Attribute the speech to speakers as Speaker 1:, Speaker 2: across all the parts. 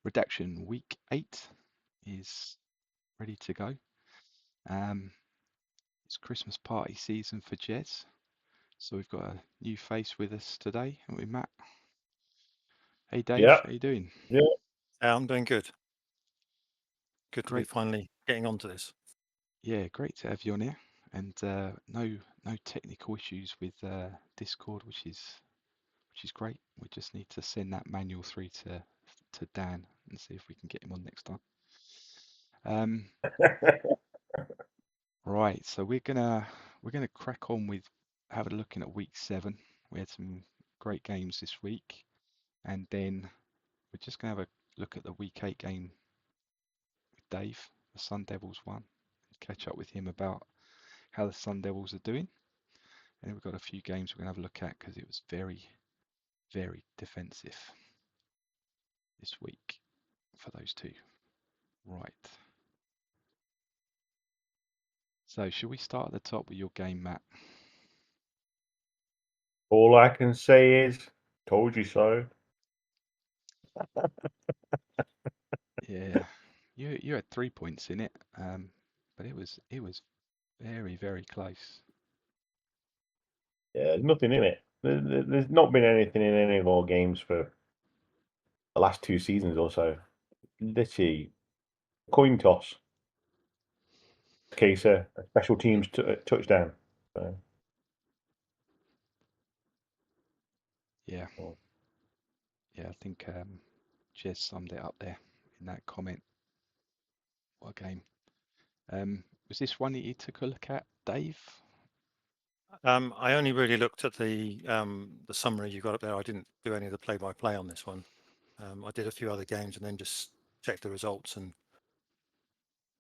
Speaker 1: Redaction week 8 is ready to go. It's Christmas party season for Jez, so we've got a new face with us today, haven't we, Matt? Hey Dave,
Speaker 2: Yeah,
Speaker 1: how you doing?
Speaker 2: yeah.
Speaker 3: I'm doing good. Good to be
Speaker 1: Great.
Speaker 3: finally getting onto this.
Speaker 1: Yeah, great to have you on here, and no technical issues with Discord, which is great. We just need to send that manual through to Dan and see if we can get him on next time. Um, Right, so we're gonna crack on with having a looking at week 7. We had some great games this week, and then we're just gonna have a look at the week 8 game with Dave, the Sun Devils one, catch up with him about how the Sun Devils are doing. And we've got a few games we're gonna have a look at because it was very, very defensive this week for those two. Right. So should we start at the top with your game, Matt?
Speaker 2: All I can say is, told you so.
Speaker 1: Yeah, you had 3 points in it, but it was very, very close.
Speaker 2: Yeah, there's nothing in it. There's not been anything in any of our games for the last 2 seasons or so. Literally, coin toss. Case a special teams touchdown. So,
Speaker 1: Yeah,
Speaker 2: well,
Speaker 1: yeah, I think Jez summed it up there in that comment. What a game. Was this one that you took a look at, Dave?
Speaker 3: I only really looked at the summary you got up there. I didn't do any of the play-by-play on this one. I did a few other games and then just checked the results and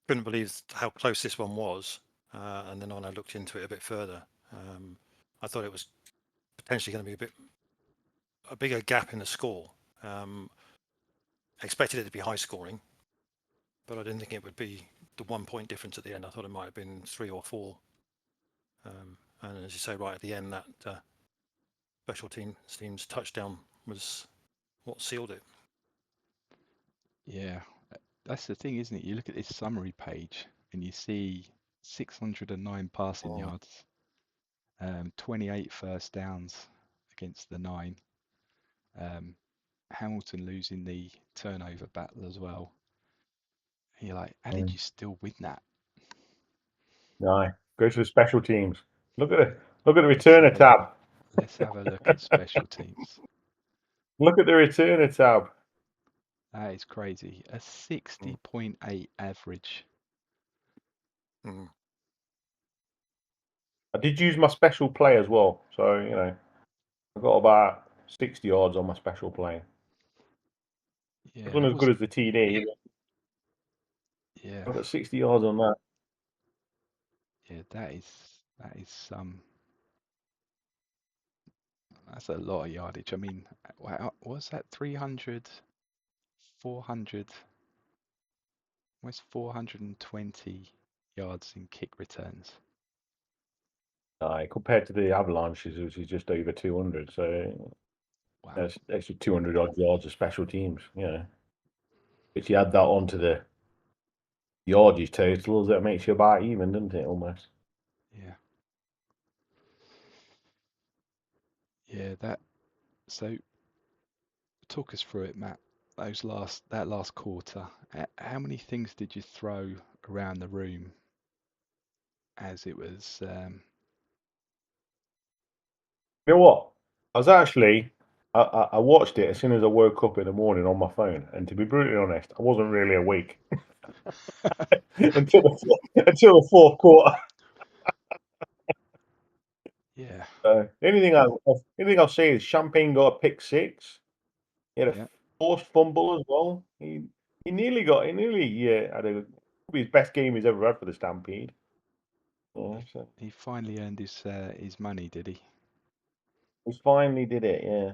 Speaker 3: couldn't believe how close this one was. And then when I looked into it a bit further, I thought it was potentially going to be a bigger gap in the score. I expected it to be high scoring, but I didn't think it would be the 1 point difference at the end. I thought it might have been 3 or 4. And as you say, right at the end, that special teams touchdown was what sealed it.
Speaker 1: Yeah, that's the thing, isn't it? You look at this summary page and you see 609 passing
Speaker 3: Oh,
Speaker 1: yards, 28 first downs against the 9. Um, Hamilton losing the turnover battle as well. And you're like, how did you still win that?
Speaker 2: no, go to the special teams. Look at the
Speaker 1: Let's
Speaker 2: returner
Speaker 1: have a
Speaker 2: tab.
Speaker 1: let's have a look at special teams.
Speaker 2: Look at the returner tab.
Speaker 1: That is crazy. A 60.8 average.
Speaker 3: mm.
Speaker 2: I did use my special play as well, so I got about 60 yards on my special play. It
Speaker 1: Yeah,
Speaker 2: wasn't
Speaker 1: that
Speaker 2: as good
Speaker 1: was
Speaker 2: as the TD.
Speaker 1: yeah,
Speaker 2: I got 60 yards on that.
Speaker 1: yeah, that is that's a lot of yardage. I mean, what's that 300, 400, almost 420 yards in kick returns.
Speaker 2: Compared to the Avalanches, which is just over 200. So
Speaker 1: Wow.
Speaker 2: that's extra 200 odd yards of special teams. If you add that onto the yardage totals, that makes you about even, doesn't it? Almost.
Speaker 1: Yeah. Yeah, that so talk us through it, Matt. That last quarter. How many things did you throw around the room as it was
Speaker 2: You know what? I was actually. I watched it as soon as I woke up in the morning on my phone, and to be brutally honest, I wasn't really awake until the fourth quarter.
Speaker 1: Yeah,
Speaker 2: Anything I'll say is Champagne got a pick six. He had a
Speaker 1: yeah.
Speaker 2: forced fumble as well. He nearly had probably his best game he's ever had for the Stampede.
Speaker 1: He
Speaker 2: So
Speaker 1: he finally earned his money, did he?
Speaker 2: he finally did it. Yeah,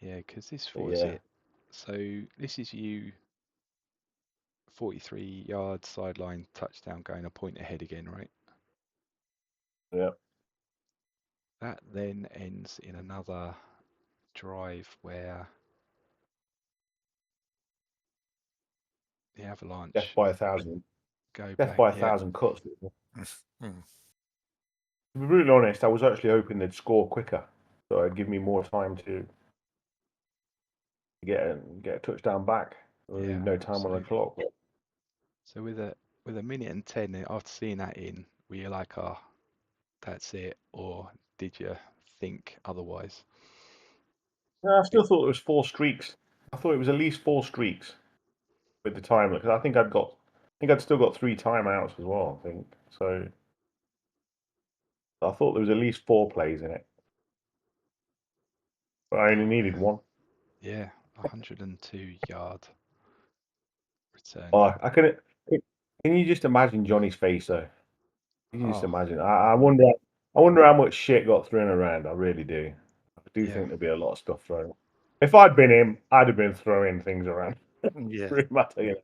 Speaker 1: Yeah, because this
Speaker 2: but
Speaker 1: was
Speaker 2: yeah,
Speaker 1: it. So this is you 43 yards sideline touchdown going a point ahead again, right?
Speaker 2: yeah.
Speaker 1: That then ends in another drive where The Avalanche.
Speaker 2: Death by 1,000.
Speaker 1: Go
Speaker 2: Death
Speaker 1: back.
Speaker 2: by
Speaker 1: Yeah.
Speaker 2: 1,000 cuts.
Speaker 3: Mm.
Speaker 2: To be brutally honest, I was actually hoping they'd score quicker, so it'd give me more time to get a touchdown back. There
Speaker 1: Yeah,
Speaker 2: was no time on the
Speaker 1: absolutely.
Speaker 2: clock.
Speaker 1: So with a minute and 10 after seeing that in, were you like, oh, that's it, or did you think otherwise?
Speaker 2: No, I still thought it was 4 streaks. I thought it was at least 4 streaks with the timer because I think I'd still got 3 timeouts as well. I think so. I thought there was at least 4 plays in it, but I only needed 1.
Speaker 1: Yeah, 102-yard return.
Speaker 2: Oh, I couldn't. Can you just imagine Johnny's face though? Can you just
Speaker 1: Oh,
Speaker 2: imagine? I wonder. I wonder how much shit got thrown around. I really do. I do
Speaker 1: yeah.
Speaker 2: think there'd be a lot of stuff thrown. If I'd been him, I'd have been throwing things around.
Speaker 3: Yeah.
Speaker 2: Really matter, you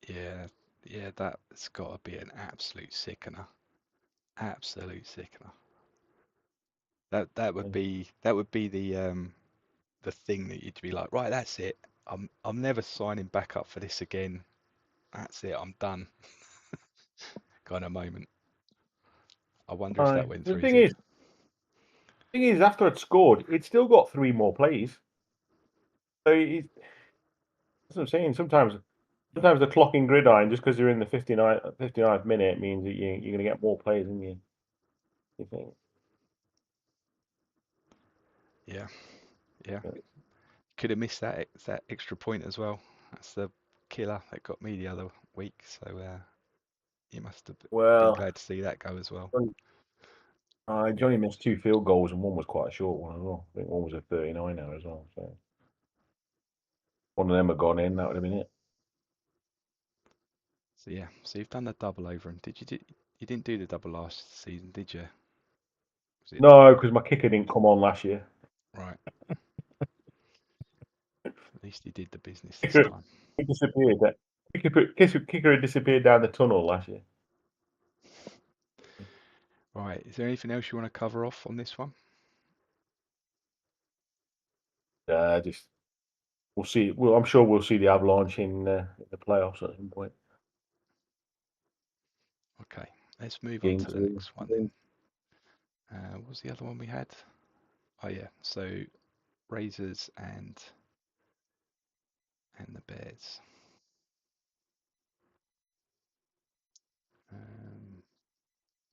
Speaker 2: know.
Speaker 1: Yeah, that's got to be an absolute sickener. Absolute sickener. That would be the thing that you'd be like, right, that's it. I'm never signing back up for this again. That's it. I'm done. Kind of moment. I wonder if that went
Speaker 2: The
Speaker 1: through his head.
Speaker 2: thing is, after I'd scored, it still got 3 more plays. So that's what I'm saying. Sometimes the clock in gridiron, just because you're in the 59th minute, means that you're going to get more plays than you think.
Speaker 1: Yeah. Could have missed that extra point as well. That's the killer that got me the other week. So you must have been
Speaker 2: Well,
Speaker 1: glad to see that go as well.
Speaker 2: Johnny missed 2 field goals and one was quite a short one as well. I think one was a 39er as well. So one of them had gone in, that would have been it.
Speaker 1: So yeah, so you've done the double over him. You didn't do the double last season, did you?
Speaker 2: No, because my kicker didn't come on last year.
Speaker 1: Right. At least he did the business this time.
Speaker 2: He disappeared. Kicker had disappeared down the tunnel last year.
Speaker 1: Right. Is there anything else you want to cover off on this one?
Speaker 2: Just we'll see. Well, I'm sure we'll see the Avalanche in the playoffs at some point.
Speaker 1: Okay. Let's move on to the next one then. What was the other one we had? Oh yeah. So Razors and the Bears.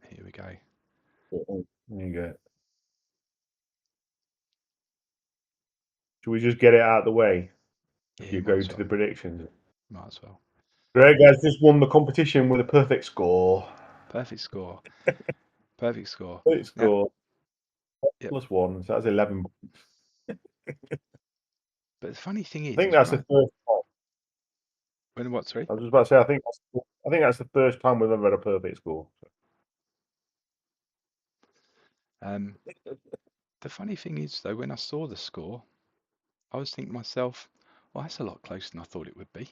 Speaker 1: Here we go.
Speaker 2: There you go. Should we just get it out of the way?
Speaker 1: Yeah,
Speaker 2: You go to the predictions.
Speaker 1: Might as well.
Speaker 2: Greg has just won the competition with a perfect score.
Speaker 1: Perfect score. Perfect score.
Speaker 2: Perfect score.
Speaker 1: Yep.
Speaker 2: +1, so that's 11.
Speaker 1: But the funny thing is,
Speaker 2: I think that's the first time.
Speaker 1: When what? Sorry.
Speaker 2: I was just about to say, I think that's the first time we've ever had a perfect score.
Speaker 1: The funny thing is, though, when I saw the score, I was thinking to myself, well, that's a lot closer than I thought it would be.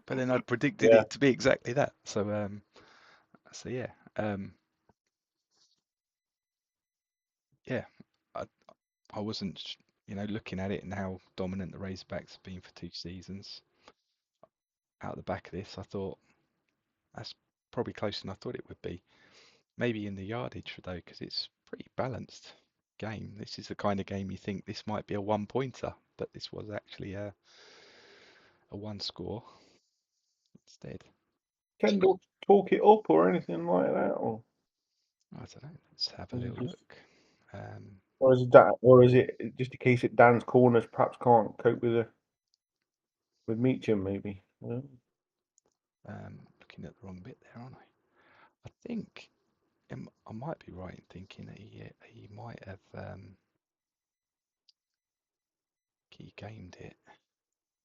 Speaker 1: But then I'd predicted it to be exactly that. So, yeah. Yeah, I wasn't, looking at it and how dominant the Razorbacks have been for 2 seasons. Out the back of this, I thought that's probably closer than I thought it would be. Maybe in the yardage, though, because it's pretty balanced game. This is the kind of game you think this might be a 1-pointer, but this was actually a 1 score instead.
Speaker 2: Kendall talk it up or anything like that, or
Speaker 1: I don't know. Let's have a little look.
Speaker 2: Or is it just in case it Dan's corners perhaps can't cope with Meacham maybe?
Speaker 1: Looking at the wrong bit there, aren't I? I think I might be right in thinking that he might have key gamed it.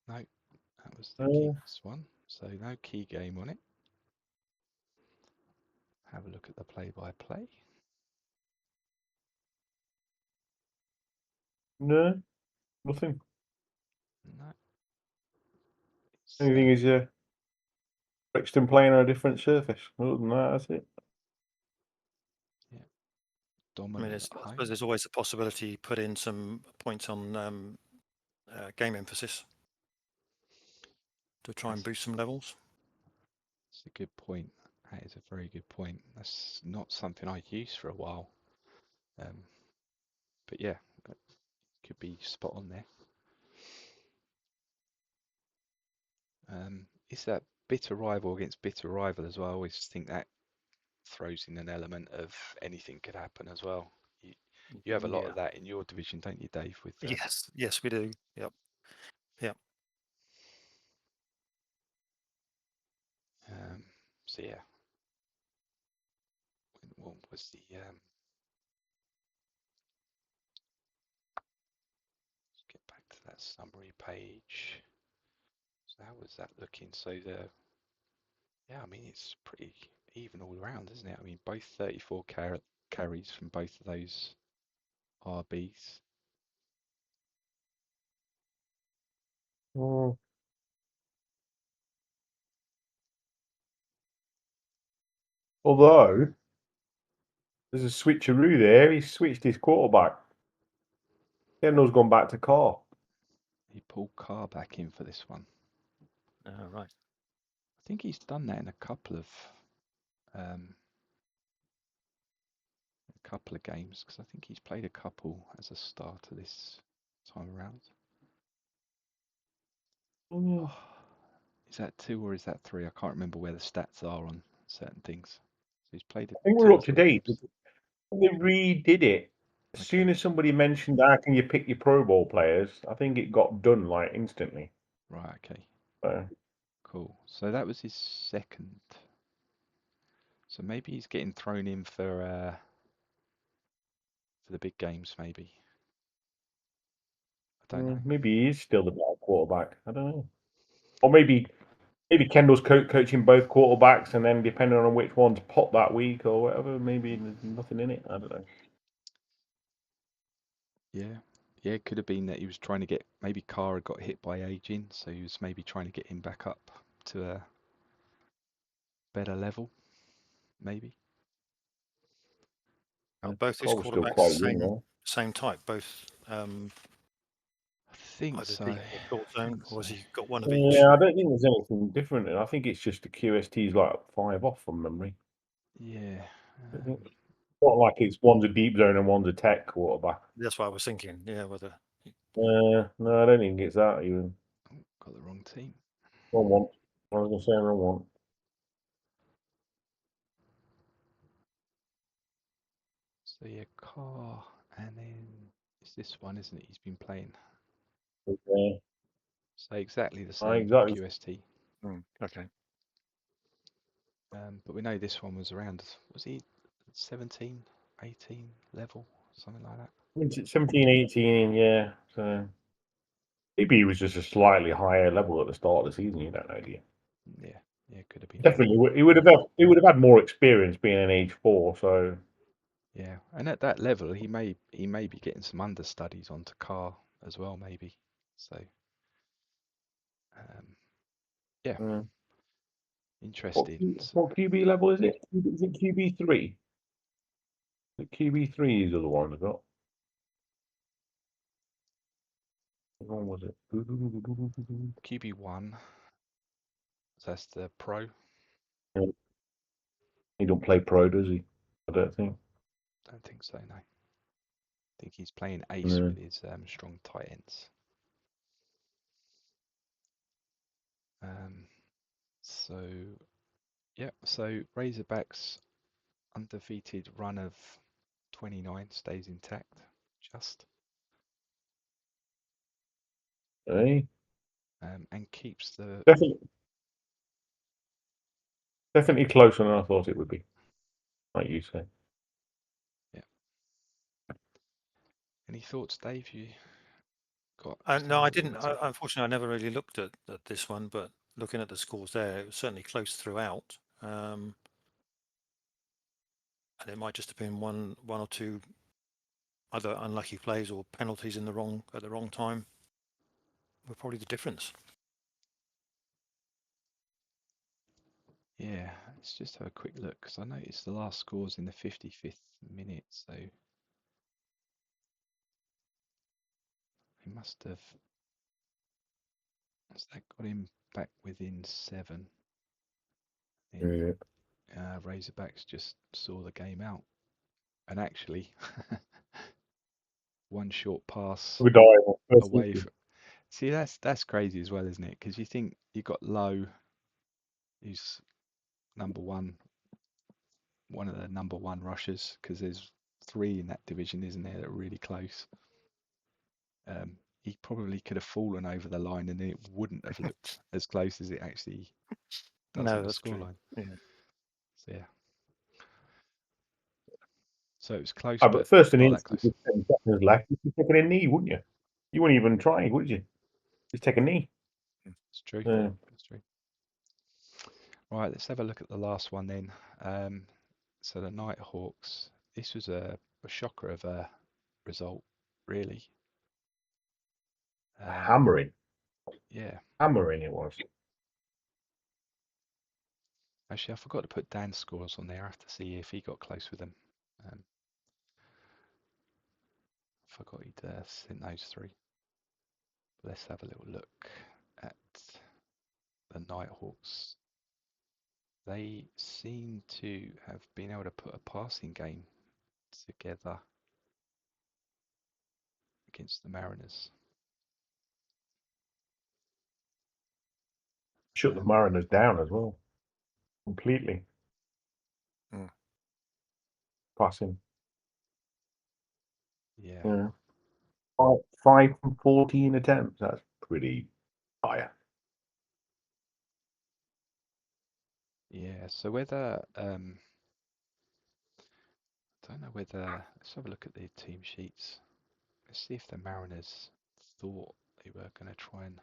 Speaker 1: No, that was the Kings one. So no key game on it. Have a look at the play-by-play.
Speaker 2: No, nothing.
Speaker 1: No.
Speaker 2: Anything is Brixton playing on a different surface. Other than that, that's it.
Speaker 1: Yeah. Dominant.
Speaker 3: I suppose there's always a possibility you put in some points on game emphasis. to try and boost some levels.
Speaker 1: That's a good point. That is a very good point. That's not something I'd used for a while. But yeah, that could be spot on there. Is that bitter rival against bitter rival as well? I always think that throws in an element of anything could happen as well. You have a lot of that in your division, don't you, Dave? With
Speaker 3: Yes, we do. Yep.
Speaker 1: So yeah, what was the let's get back to that summary page. So how was that looking? So yeah, I mean it's pretty even all around, isn't it? I mean both 34 carries from both of those RBs.
Speaker 2: Although there's a switcheroo there. He switched his quarterback. Kendall's gone back to Carr.
Speaker 1: He pulled Carr back in for this one.
Speaker 3: Right.
Speaker 1: I think he's done that in a couple of games because I think he's played a couple as a starter this time around. Oh, is that 2 or is that 3? I can't remember where the stats are on certain things. So he's played.
Speaker 2: I think we're up to date. When they redid it, as soon as somebody mentioned how can you pick your Pro Bowl players, I think it got done like instantly.
Speaker 1: Right. Okay.
Speaker 2: So,
Speaker 1: cool. So that was his second. So maybe he's getting thrown in for the big games. Maybe. I don't know.
Speaker 2: maybe he is still the better quarterback. I don't know. Or maybe Kendall's coaching both quarterbacks, and then depending on which one's pot that week or whatever, maybe there's nothing in it. I don't know.
Speaker 1: Yeah. Yeah, it could have been that he was trying to get, maybe Carr got hit by aging, so he was maybe trying to get him back up to a better level, maybe.
Speaker 3: Both his
Speaker 2: Carr was still
Speaker 3: quarterbacks
Speaker 2: quite young,
Speaker 3: same type, both
Speaker 1: I think
Speaker 3: either
Speaker 1: so.
Speaker 3: deep or short zone, or has he got one of
Speaker 2: though.
Speaker 3: each?
Speaker 2: Yeah, I don't think there's anything different. I think it's just the QST's like 5 off from memory.
Speaker 1: Yeah.
Speaker 2: Not like it's one's a deep zone and one's a tech quarterback.
Speaker 3: That's what I was thinking. Yeah, whether.
Speaker 2: No, I don't think it's that even.
Speaker 1: Got the wrong team.
Speaker 2: Wrong one. I was going to say wrong one.
Speaker 1: So yeah, Carr, and then it's this one, isn't it? He's been playing.
Speaker 2: Yeah.
Speaker 1: So exactly the same
Speaker 2: Exactly.
Speaker 1: QST.
Speaker 3: Okay.
Speaker 1: But we know this one was around, was he 17, 18 level, something like that?
Speaker 2: 17, 18, yeah. So maybe he was just a slightly higher level at the start of the season. You don't know, do you?
Speaker 1: Yeah, could have been.
Speaker 2: Definitely, he would have had more experience being an age 4. So
Speaker 1: Yeah, and at that level, he may be getting some understudies onto Carr as well, maybe. So, yeah, interesting.
Speaker 2: What QB level is it? Is it QB3? The QB3 is the other one I got. What one was it?
Speaker 1: QB1. That's the pro.
Speaker 2: He don't play pro, does he? I don't think.
Speaker 1: Don't think so, no. I think he's playing ace with his strong tight ends. So, yeah, so Razorbacks undefeated run of 29 stays intact, just.
Speaker 2: Hey?
Speaker 1: And keeps the...
Speaker 2: Definitely closer than I thought it would be, like you say.
Speaker 1: Yeah. Any thoughts, Dave? You got...
Speaker 3: No, I didn't. Unfortunately, I never really looked at this one, but looking at the scores there, it was certainly close throughout. And it might just have been one or two other unlucky plays or penalties at the wrong time were probably the difference.
Speaker 1: Yeah, let's just have a quick look because I noticed the last scores in the 55th minute, so he must have... Has that got him back within 7.
Speaker 2: Yeah.
Speaker 1: Razorbacks just saw the game out, and actually, one short pass
Speaker 2: We die
Speaker 1: away. See, that's crazy as well, isn't it? Because you think you got Lowe, who's number one of the number 1 rushers, because there's 3 in that division, isn't there, that are really close. He probably could have fallen over the line and it wouldn't have looked as close as it actually does
Speaker 3: No,
Speaker 1: on the
Speaker 3: that's true.
Speaker 1: scoreline.
Speaker 3: Yeah.
Speaker 1: So yeah. So it was close,
Speaker 2: but
Speaker 1: but
Speaker 2: first
Speaker 1: not
Speaker 2: and
Speaker 1: that close.
Speaker 2: with 10 seconds left, you'd take a knee, wouldn't you? You wouldn't even try, would you? Just take a knee.
Speaker 1: It's true.
Speaker 2: Yeah.
Speaker 1: That's true. Right, let's have a look at the last one then. So the Nighthawks. This was a shocker of a result, really.
Speaker 2: Hammering.
Speaker 1: Yeah.
Speaker 2: Hammering it was.
Speaker 1: Actually, I forgot to put Dan's scores on there. I have to see if he got close with them. Forgot he'd sent those 3. Let's have a little look at the Nighthawks. They seem to have been able to put a passing game together against the Mariners.
Speaker 2: Shut the Mariners down as well. Completely. Passing.
Speaker 1: Yeah.
Speaker 2: 5 from 14 attempts. That's pretty high.
Speaker 1: Yeah, so whether I don't know whether, let's have a look at the team sheets. Let's see if the Mariners thought they were going to try and.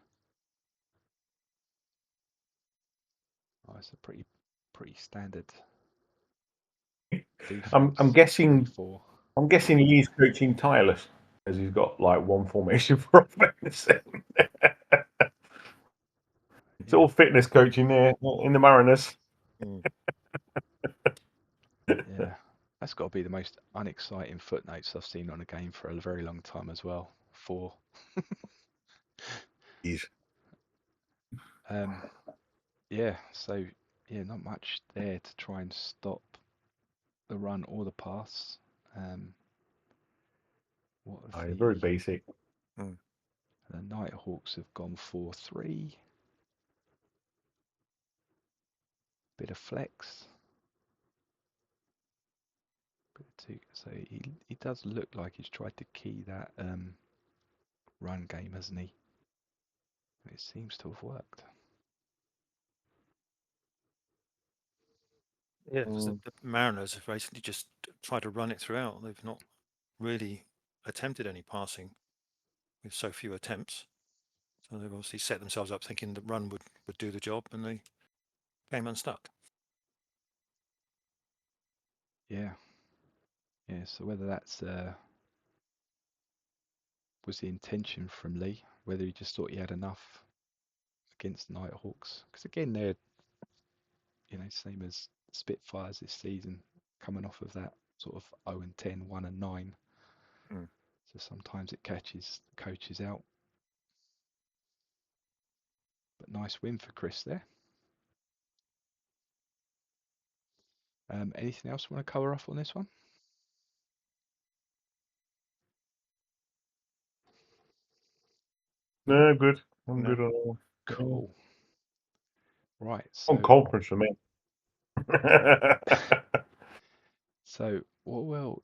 Speaker 1: Oh, it's a pretty standard defense.
Speaker 2: I'm guessing
Speaker 1: 3-4.
Speaker 2: I'm guessing he's coaching tireless as he's got like one formation for offense. It's all fitness coaching there in the Mariners.
Speaker 1: Yeah, that's got to be the most unexciting footnotes I've seen on a game for a very long time as well. 4. Yeah, so yeah, not much there to try and stop the run or the pass. What have
Speaker 2: Very basic.
Speaker 1: The Nighthawks have gone 4-3. Bit of flex. So he does look like he's tried to key that run game, hasn't he? It seems to have worked.
Speaker 3: Yeah, because the Mariners have basically just tried to run it throughout. They've not really attempted any passing with so few attempts. So they've obviously set themselves up thinking the run would do the job, and they came unstuck.
Speaker 1: Yeah. Yeah, so whether that's was the intention from Lee, whether he just thought he had enough against Nighthawks. Because again, they're, same as Spitfires this season, coming off of that sort of 0-10, 1-9. So sometimes it catches the coaches out. But nice win for Chris there. Anything else you want to cover off on this one?
Speaker 2: No, good. I'm good on all.
Speaker 1: Cool. Right. So
Speaker 2: On conference for me.
Speaker 1: So what we'll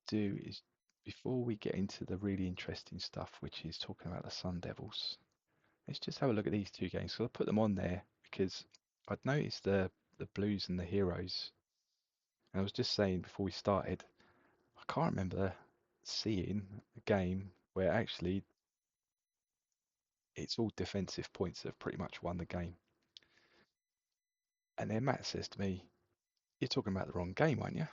Speaker 1: do is, before we get into the really interesting stuff, which is talking about the Sun Devils, let's just have a look at these 2 games. So I'll put them on there because I'd noticed the Blues and the Heroes. And I was just saying before we started, I can't remember seeing a game where actually it's all defensive points that have pretty much won the game. And then Matt says to me, "You're talking about the wrong game, aren't you?"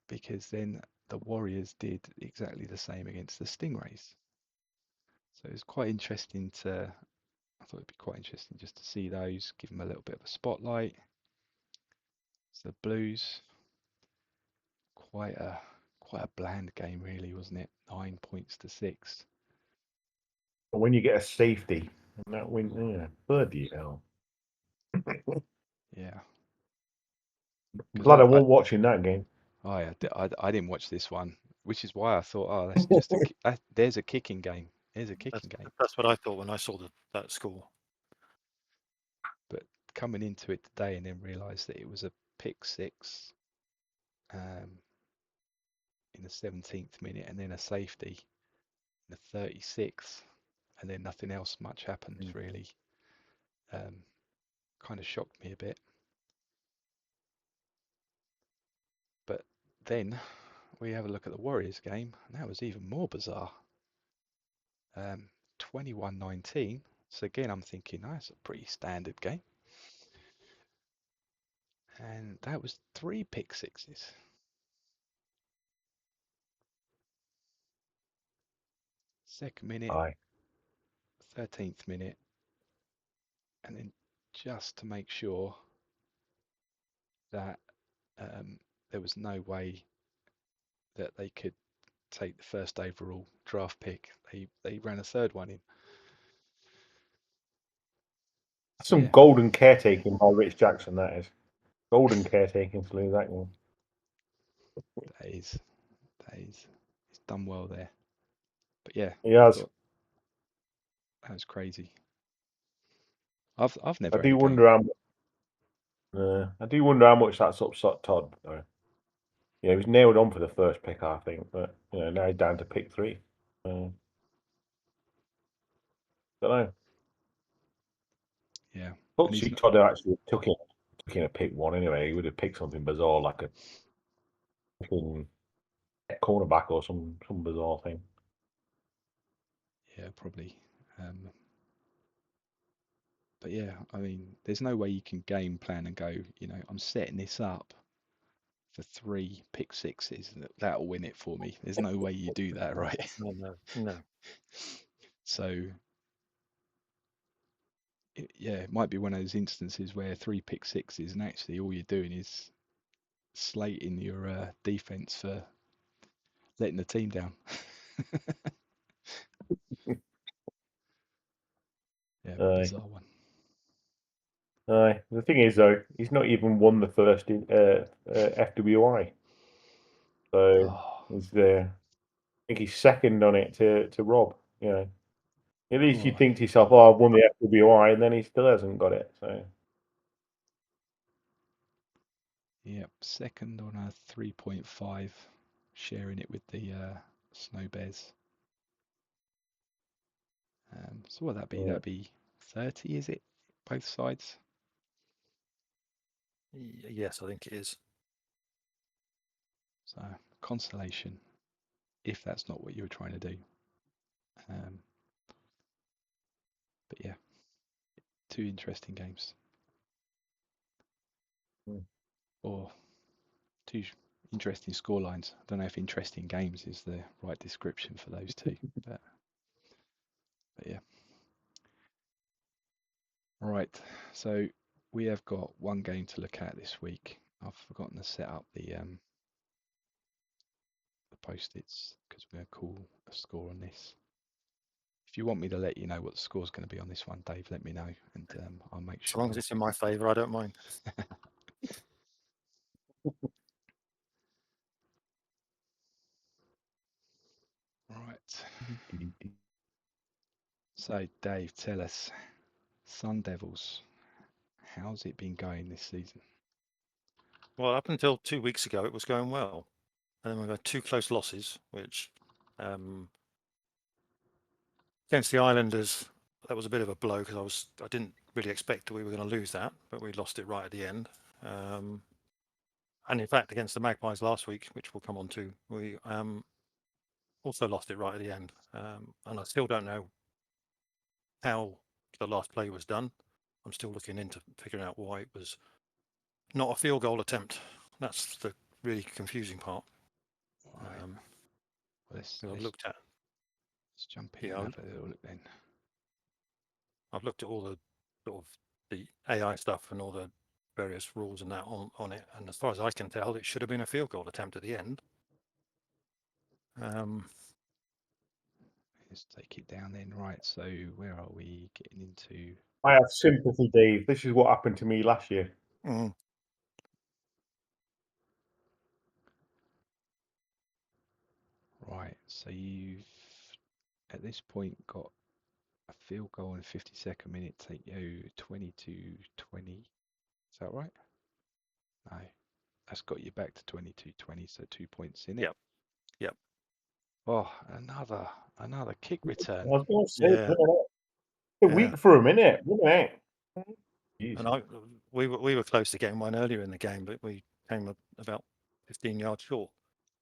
Speaker 1: Because then the Warriors did exactly the same against the Stingrays. So it's quite interesting I thought it'd be quite interesting just to see those, give them a little bit of a spotlight. So the Blues, quite a bland game really, wasn't it? 9 points to 6.
Speaker 2: When you get a safety And that win, yeah, bloody hell.
Speaker 1: Yeah.
Speaker 2: Glad I wasn't watching that game.
Speaker 1: Oh yeah, I didn't watch this one, which is why I thought, oh, that's just there's a kicking game. There's a kicking game.
Speaker 3: That's what I thought when I saw that score.
Speaker 1: But coming into it today and then realised that it was a pick six in the 17th minute and then a safety in the 36th, and then nothing else much happened really. Kind of shocked me a bit. But then we have a look at the Warriors game, and that was even more bizarre. 21-19. So again, I'm thinking, oh, that's a pretty standard game. And that was 3 pick sixes. Second minute,
Speaker 2: Aye.
Speaker 1: 13th minute, and then just to make sure that there was no way that they could take the first overall draft pick, they ran a third one in.
Speaker 2: Some golden caretaking by Rich Jackson, that is. Golden caretaking to lose that one.
Speaker 1: That is. He's done well there. But yeah,
Speaker 2: he has.
Speaker 1: That was crazy. I've never.
Speaker 2: I do wonder how much that's upset Todd though. Yeah, he was nailed on for the first pick, I think, but now he's down to pick 3. Don't know.
Speaker 1: Yeah.
Speaker 2: Hopefully Todd actually took in a pick 1 anyway. He would have picked something bizarre like a cornerback or some bizarre thing.
Speaker 1: Yeah, probably. But yeah, I mean, there's no way you can game plan and go, I'm setting this up for 3 pick sixes. That'll win it for me. There's no way you do that, right?
Speaker 3: No.
Speaker 1: So, it might be one of those instances where 3 pick sixes and actually all you're doing is slating your defense for letting the team down. Yeah, bizarre one.
Speaker 2: The thing is, though, he's not even won the first FWI. So he's there. I think he's second on it to Rob. At least you think to yourself, "Oh, I've won the FWI," and then he still hasn't got it. So.
Speaker 1: Yep, second on a 3.5, sharing it with the Snow Bears. So what would that be? That'd be 30, is it? Both sides?
Speaker 3: Yes, I think it is.
Speaker 1: So consolation, if that's not what you were trying to do. But yeah, 2 interesting games. Or 2 interesting scorelines. I don't know if interesting games is the right description for those 2, but yeah. Right, so we have got one game to look at this week. I've forgotten to set up the post-its because we're going to call a score on this. If you want me to let you know what the score's going to be on this one, Dave, let me know, and I'll make sure.
Speaker 3: As long as it's in my favour, I don't mind.
Speaker 1: Right. So, Dave, tell us, Sun Devils, how's it been going this season?
Speaker 3: Well, up until 2 weeks ago, it was going well. And then we've had 2 close losses, which against the Islanders, that was a bit of a blow because I didn't really expect that we were going to lose that, but we lost it right at the end. And in fact, against the Magpies last week, which we'll come on to, we also lost it right at the end. And I still don't know how the last play was done. I'm still looking into figuring out why it was not a field goal attempt. That's the really confusing part.
Speaker 1: Right. Let's
Speaker 3: looked at.
Speaker 1: Let's jump in and have a little look then.
Speaker 3: I've looked at all the sort of the AI stuff and all the various rules and that on it, and as far as I can tell, it should have been a field goal attempt at the end.
Speaker 1: let's take it down then. Right, so where are we getting into?
Speaker 2: I have sympathy, Dave. This is what happened to me last year.
Speaker 3: Mm.
Speaker 1: Right, so you've at this point got a field goal in the 52nd minute, take you 22-20. Is that right? No, that's got you back to 22-20, so 2 points in it.
Speaker 3: Yep. Yep.
Speaker 1: Oh, another kick
Speaker 2: I
Speaker 1: return.
Speaker 2: was going to say,
Speaker 3: Yeah.
Speaker 2: a
Speaker 3: Yeah.
Speaker 2: week for a minute, wasn't it? Jeez.
Speaker 3: And we were close to getting one earlier in the game, but we came about 15 yards short,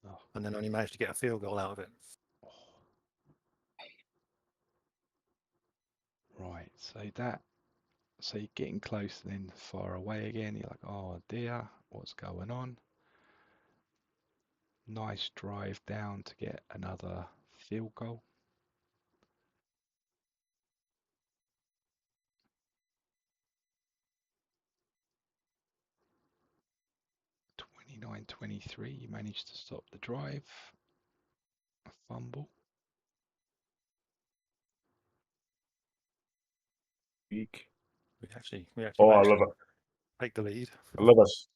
Speaker 1: Oh,
Speaker 3: and then only managed to get a field goal out of it.
Speaker 1: right, so you're getting close, then far away again. You're like, oh dear, what's going on? Nice drive down to get another field goal. 29-23, you managed to stop the drive. A fumble.
Speaker 2: Week.
Speaker 3: We actually
Speaker 2: Oh, I
Speaker 3: managed
Speaker 2: love
Speaker 3: to
Speaker 2: it.
Speaker 3: take the lead.
Speaker 2: I love us.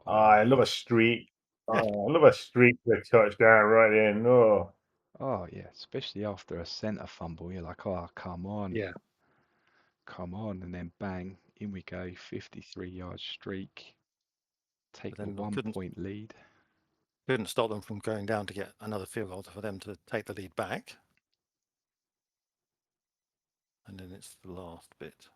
Speaker 1: Oh,
Speaker 2: I love a streak. I love a streak with a touchdown right in. Oh,
Speaker 1: oh yeah, especially after a centre fumble, you're like, oh, come on,
Speaker 3: Yeah.
Speaker 1: come on, and then bang, in we go, 53-yard streak. Take
Speaker 3: But
Speaker 1: the
Speaker 3: then I
Speaker 1: 1
Speaker 3: couldn't
Speaker 1: point lead.
Speaker 3: stop them from going down to get another field goal for them to take the lead back. And then it's the last bit.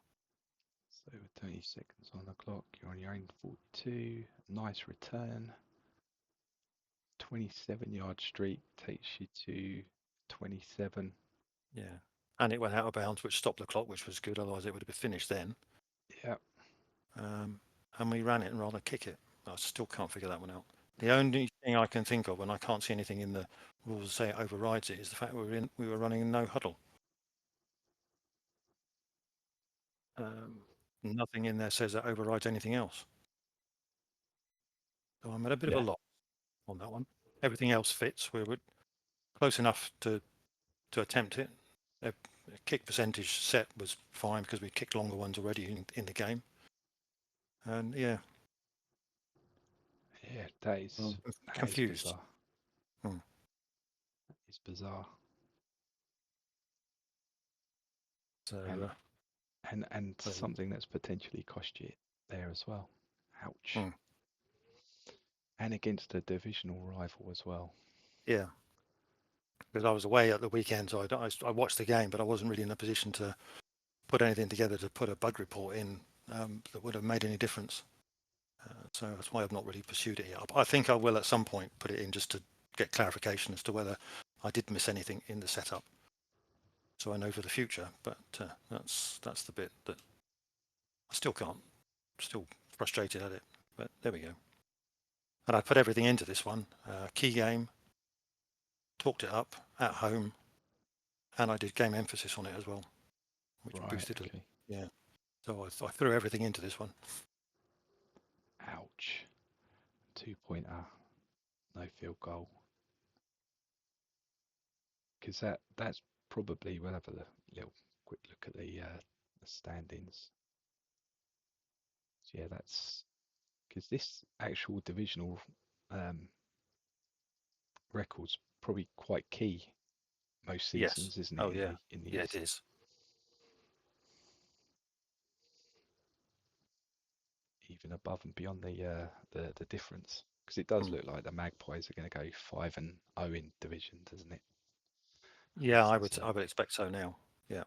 Speaker 1: So with 20 seconds on the clock, you're on your own 42. Nice return. 27-yard streak takes you to 27.
Speaker 3: Yeah. And it went out of bounds, which stopped the clock, which was good. Otherwise, it would have been finished then.
Speaker 1: Yep.
Speaker 3: And we ran it and rather kick it. I still can't figure that one out. The only thing I can think of, and I can't see anything in the rules to say it overrides it, is the fact we were running no huddle. Nothing in there says that overrides anything else. So I'm at a bit of a loss on that one. Everything else fits. We were close enough to attempt it. A kick percentage set was fine because we kicked longer ones already in the game. And yeah.
Speaker 1: Yeah, that is
Speaker 3: confused.
Speaker 1: bizarre. It's bizarre.
Speaker 3: So
Speaker 1: and something that's potentially cost you there as well. Ouch. And against a divisional rival as well.
Speaker 3: Yeah. Because I was away at the weekend, so I watched the game, but I wasn't really in a position to put anything together to put a bug report in that would have made any difference. So that's why I've not really pursued it yet. I think I will at some point put it in just to get clarification as to whether I did miss anything in the setup, so I know for the future. But that's the bit that I still can't. Still frustrated at it, but there we go. And I put everything into this one. Key game, talked it up at home, and I did game emphasis on it as well, which boosted it. Yeah. So I threw everything into this one.
Speaker 1: Ouch. 2-pointer. No field goal. Because that's probably, we'll have a little quick look at the standings. So yeah, that's because this actual divisional record's probably quite key most seasons, isn't it?
Speaker 3: Oh yeah.
Speaker 1: In the
Speaker 3: Yeah,
Speaker 1: East.
Speaker 3: it is.
Speaker 1: Even above and beyond the difference, because it does look like the Magpies are going to go 5-0 in division, doesn't it?
Speaker 3: Yeah, I would expect so now. Yeah.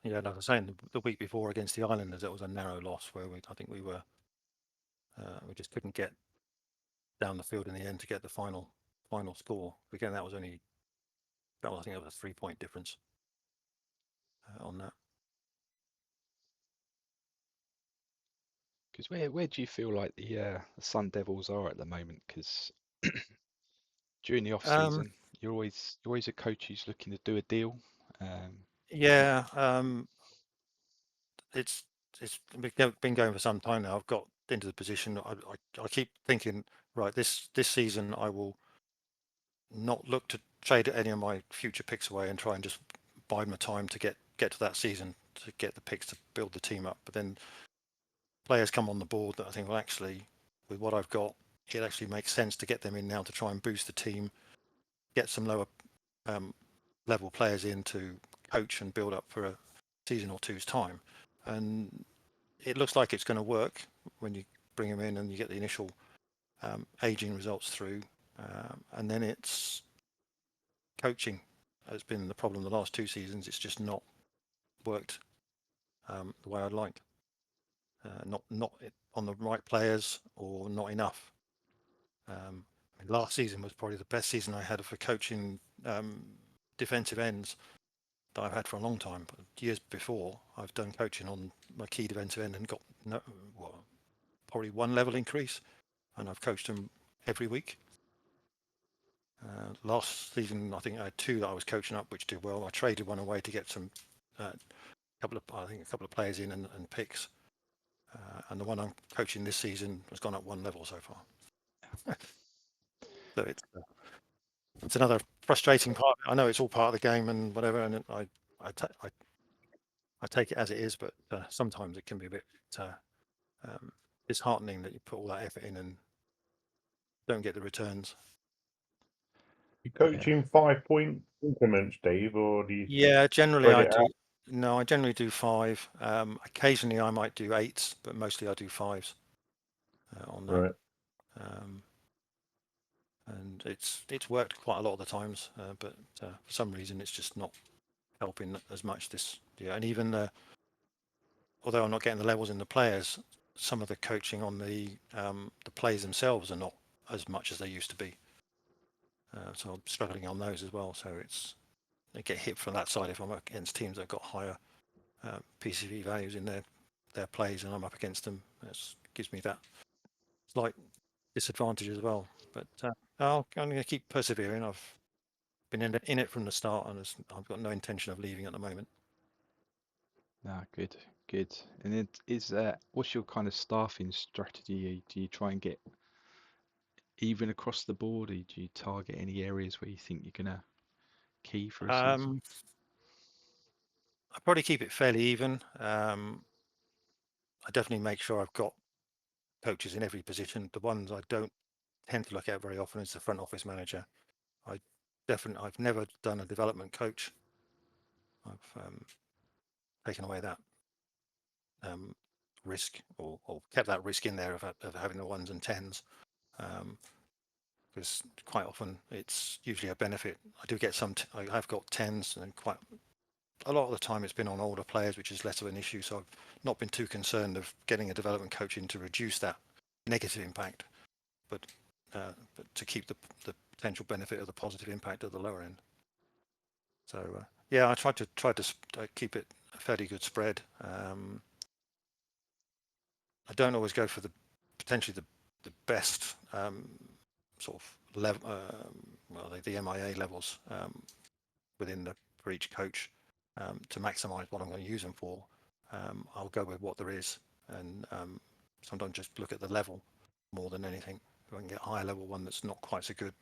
Speaker 3: Yeah, like I was saying, the week before against the Islanders, it was a narrow loss where I think we just couldn't get down the field in the end to get the final score. Again, I think it was a 3-point difference on that.
Speaker 1: Because where do you feel like the Sun Devils are at the moment? Because during the off season, you're always a coach who's looking to do a deal.
Speaker 3: Yeah, it's been going for some time now. I've got into the position. I keep thinking, right, this season I will not look to trade any of my future picks away and try and just bide my time to get to that season to get the picks to build the team up. But then players come on the board that I think, well, actually, with what I've got, it actually makes sense to get them in now to try and boost the team, get some lower level players in to coach and build up for a season or two's time. And it looks like it's going to work when you bring them in and you get the initial aging results through. And then it's coaching has been the problem the last 2 seasons. It's just not worked the way I'd like. Not on the right players or not enough. Last season was probably the best season I had for coaching defensive ends that I've had for a long time. But years before, I've done coaching on my key defensive end and got probably 1 level increase, and I've coached them every week. Last season, I think I had 2 that I was coaching up, which did well. I traded one away to get some a couple of players in and picks. And the one I'm coaching this season has gone up 1 level so far. So it's another frustrating part. I know it's all part of the game and whatever, and I take it as it is, but sometimes it can be a bit disheartening that you put all that effort in and don't get the returns.
Speaker 2: You coach in 5-point increments, Dave, or do you?
Speaker 3: Yeah, generally
Speaker 2: spread
Speaker 3: I
Speaker 2: it
Speaker 3: do.
Speaker 2: out?
Speaker 3: No, I generally do 5. Occasionally I might do 8s, but mostly I do 5s on that.
Speaker 2: Right.
Speaker 3: And it's worked quite a lot of the times, but for some reason it's just not helping as much this year. And even although I'm not getting the levels in the players, some of the coaching on the players themselves are not as much as they used to be. So I'm struggling on those as well. So they get hit from that side if I'm against teams that have got higher PCV values in their plays, and I'm up against them. It gives me that slight disadvantage as well. But I'm going to keep persevering. I've been in it from the start, and I've got no intention of leaving at the moment.
Speaker 1: No, good, good. And it is what's your kind of staffing strategy? Do you try and get even across the board, or do you target any areas where you think you're gonna key for a season?
Speaker 3: I probably keep it fairly even. I definitely make sure I've got coaches in every position. The ones I don't tend to look at very often is the front office manager. I've never done a development coach. I've taken away that risk or kept that risk in there of having the 1s and 10s. Because quite often it's usually a benefit. I do get I have got 10s, and quite a lot of the time it's been on older players, which is less of an issue. So I've not been too concerned of getting a development coach in to reduce that negative impact, but to keep the potential benefit of the positive impact at the lower end. So yeah, I try to keep it a fairly good spread. I don't always go for potentially the best sort of level, the MIA levels within for each coach to maximise what I'm going to use them for. I'll go with what there is, and sometimes just look at the level more than anything. If I can get a higher level one that's not quite so good,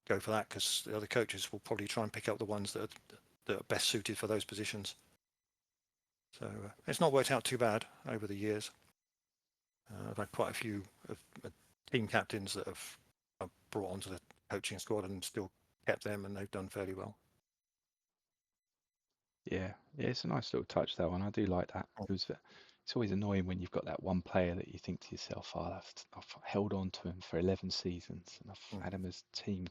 Speaker 3: go for that, because the other coaches will probably try and pick up the ones that are best suited for those positions. So it's not worked out too bad over the years. I've had quite a few team captains that I've brought onto the coaching squad and still kept them, and they've done fairly well.
Speaker 1: Yeah, it's a nice little touch, that one. I do like that. It's always annoying when you've got that one player that you think to yourself, "Oh, I've held on to him for 11 seasons, and I've had him as team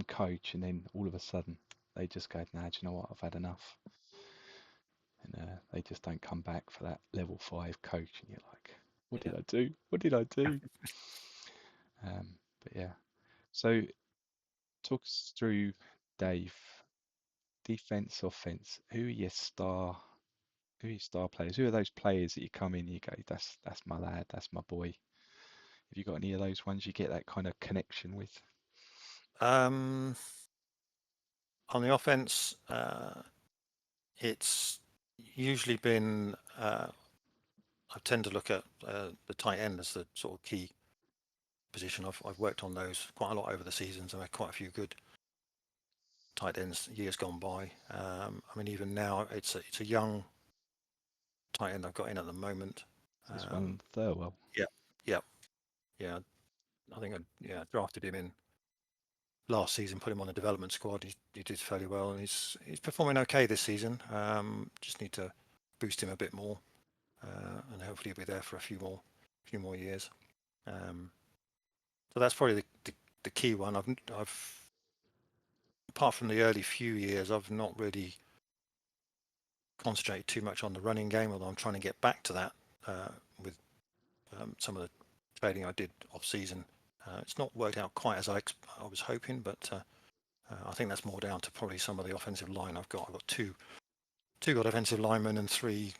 Speaker 1: coach," and then all of a sudden they just go, "Nah, do you know what? I've had enough," and they just don't come back for that level 5 coach, and you're like, "What did I do? What did I do?" But yeah, so talk us through, Dave. Defense, offense. Who are your star players? Who are those players that you come in and you go, that's my lad, that's my boy? Have you got any of those ones you get that kind of connection with?
Speaker 3: On the offense, it's usually been I tend to look at the tight end as the sort of key position. I've worked on those quite a lot over the seasons. I've had quite a few good tight ends years gone by. I mean, even now it's a young tight end I've got in at the moment.
Speaker 1: This one Thurwell.
Speaker 3: Yeah. I think I drafted him in last season, put him on the development squad. He did fairly well, and he's performing okay this season. Just need to boost him a bit more, and hopefully he'll be there for a few more years. So that's probably the key one. I've apart from the early few years, I've not really concentrated too much on the running game, although I'm trying to get back to that with some of the trading I did off season. It's not worked out quite as I was hoping, but I think that's more down to probably some of the offensive line I've got. I've got two good offensive linemen and 3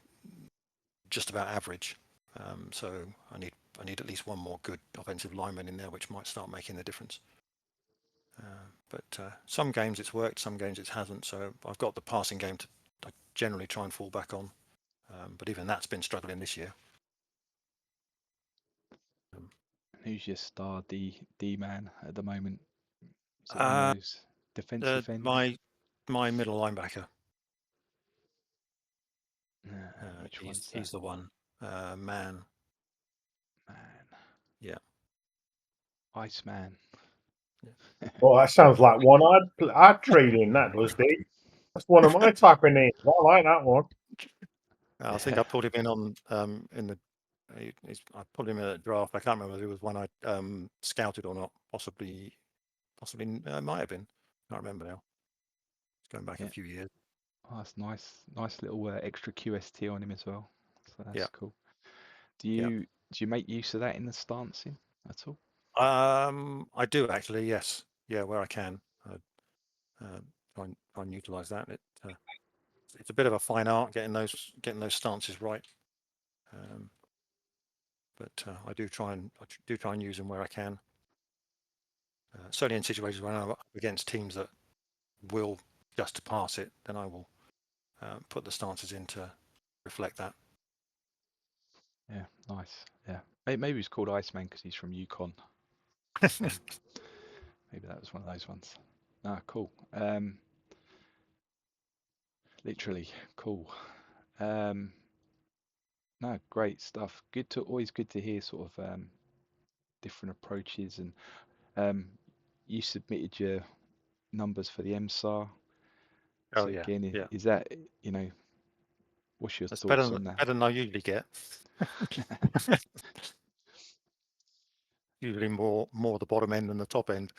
Speaker 3: just about average. So I need at least one more good offensive lineman in there, which might start making the difference. But some games it's worked, some games it hasn't. So I've got the passing game to generally try and fall back on, but even that's been struggling this year.
Speaker 1: Who's your star D man at the moment? Is it one of those defensive ends?
Speaker 3: My middle linebacker.
Speaker 1: Which one's
Speaker 3: he's the one. Man. Yeah.
Speaker 1: Iceman.
Speaker 2: Well, that sounds like one I'd trade in. That does, Dave. That's one of my type of names. I like that one.
Speaker 3: I think I pulled him in on in the. I pulled him in at the draft. I can't remember whether it was one I scouted or not. Possibly might have been. Can't remember now. It's going back a few years.
Speaker 1: Oh, that's nice little extra QST on him as well. So that's cool. Do you make use of that in the stancing at all?
Speaker 3: I do actually. Yes. Yeah, where I can. Try and utilize that. It's a bit of a fine art getting those stances right. But I do try and use them where I can. Certainly in situations when I'm up against teams that will just pass it, then I will put the stances in to reflect that.
Speaker 1: Yeah, nice. Yeah, maybe he's called Iceman because he's from Yukon. Maybe that was one of those ones. Ah, cool. Literally cool. No, great stuff. Always good to hear sort of different approaches. And you submitted your numbers for the MSAR.
Speaker 3: Oh
Speaker 1: So
Speaker 3: yeah.
Speaker 1: again, is that, what's your
Speaker 3: That's
Speaker 1: thoughts on that?
Speaker 3: better than I usually get. Usually more the bottom end than the top end.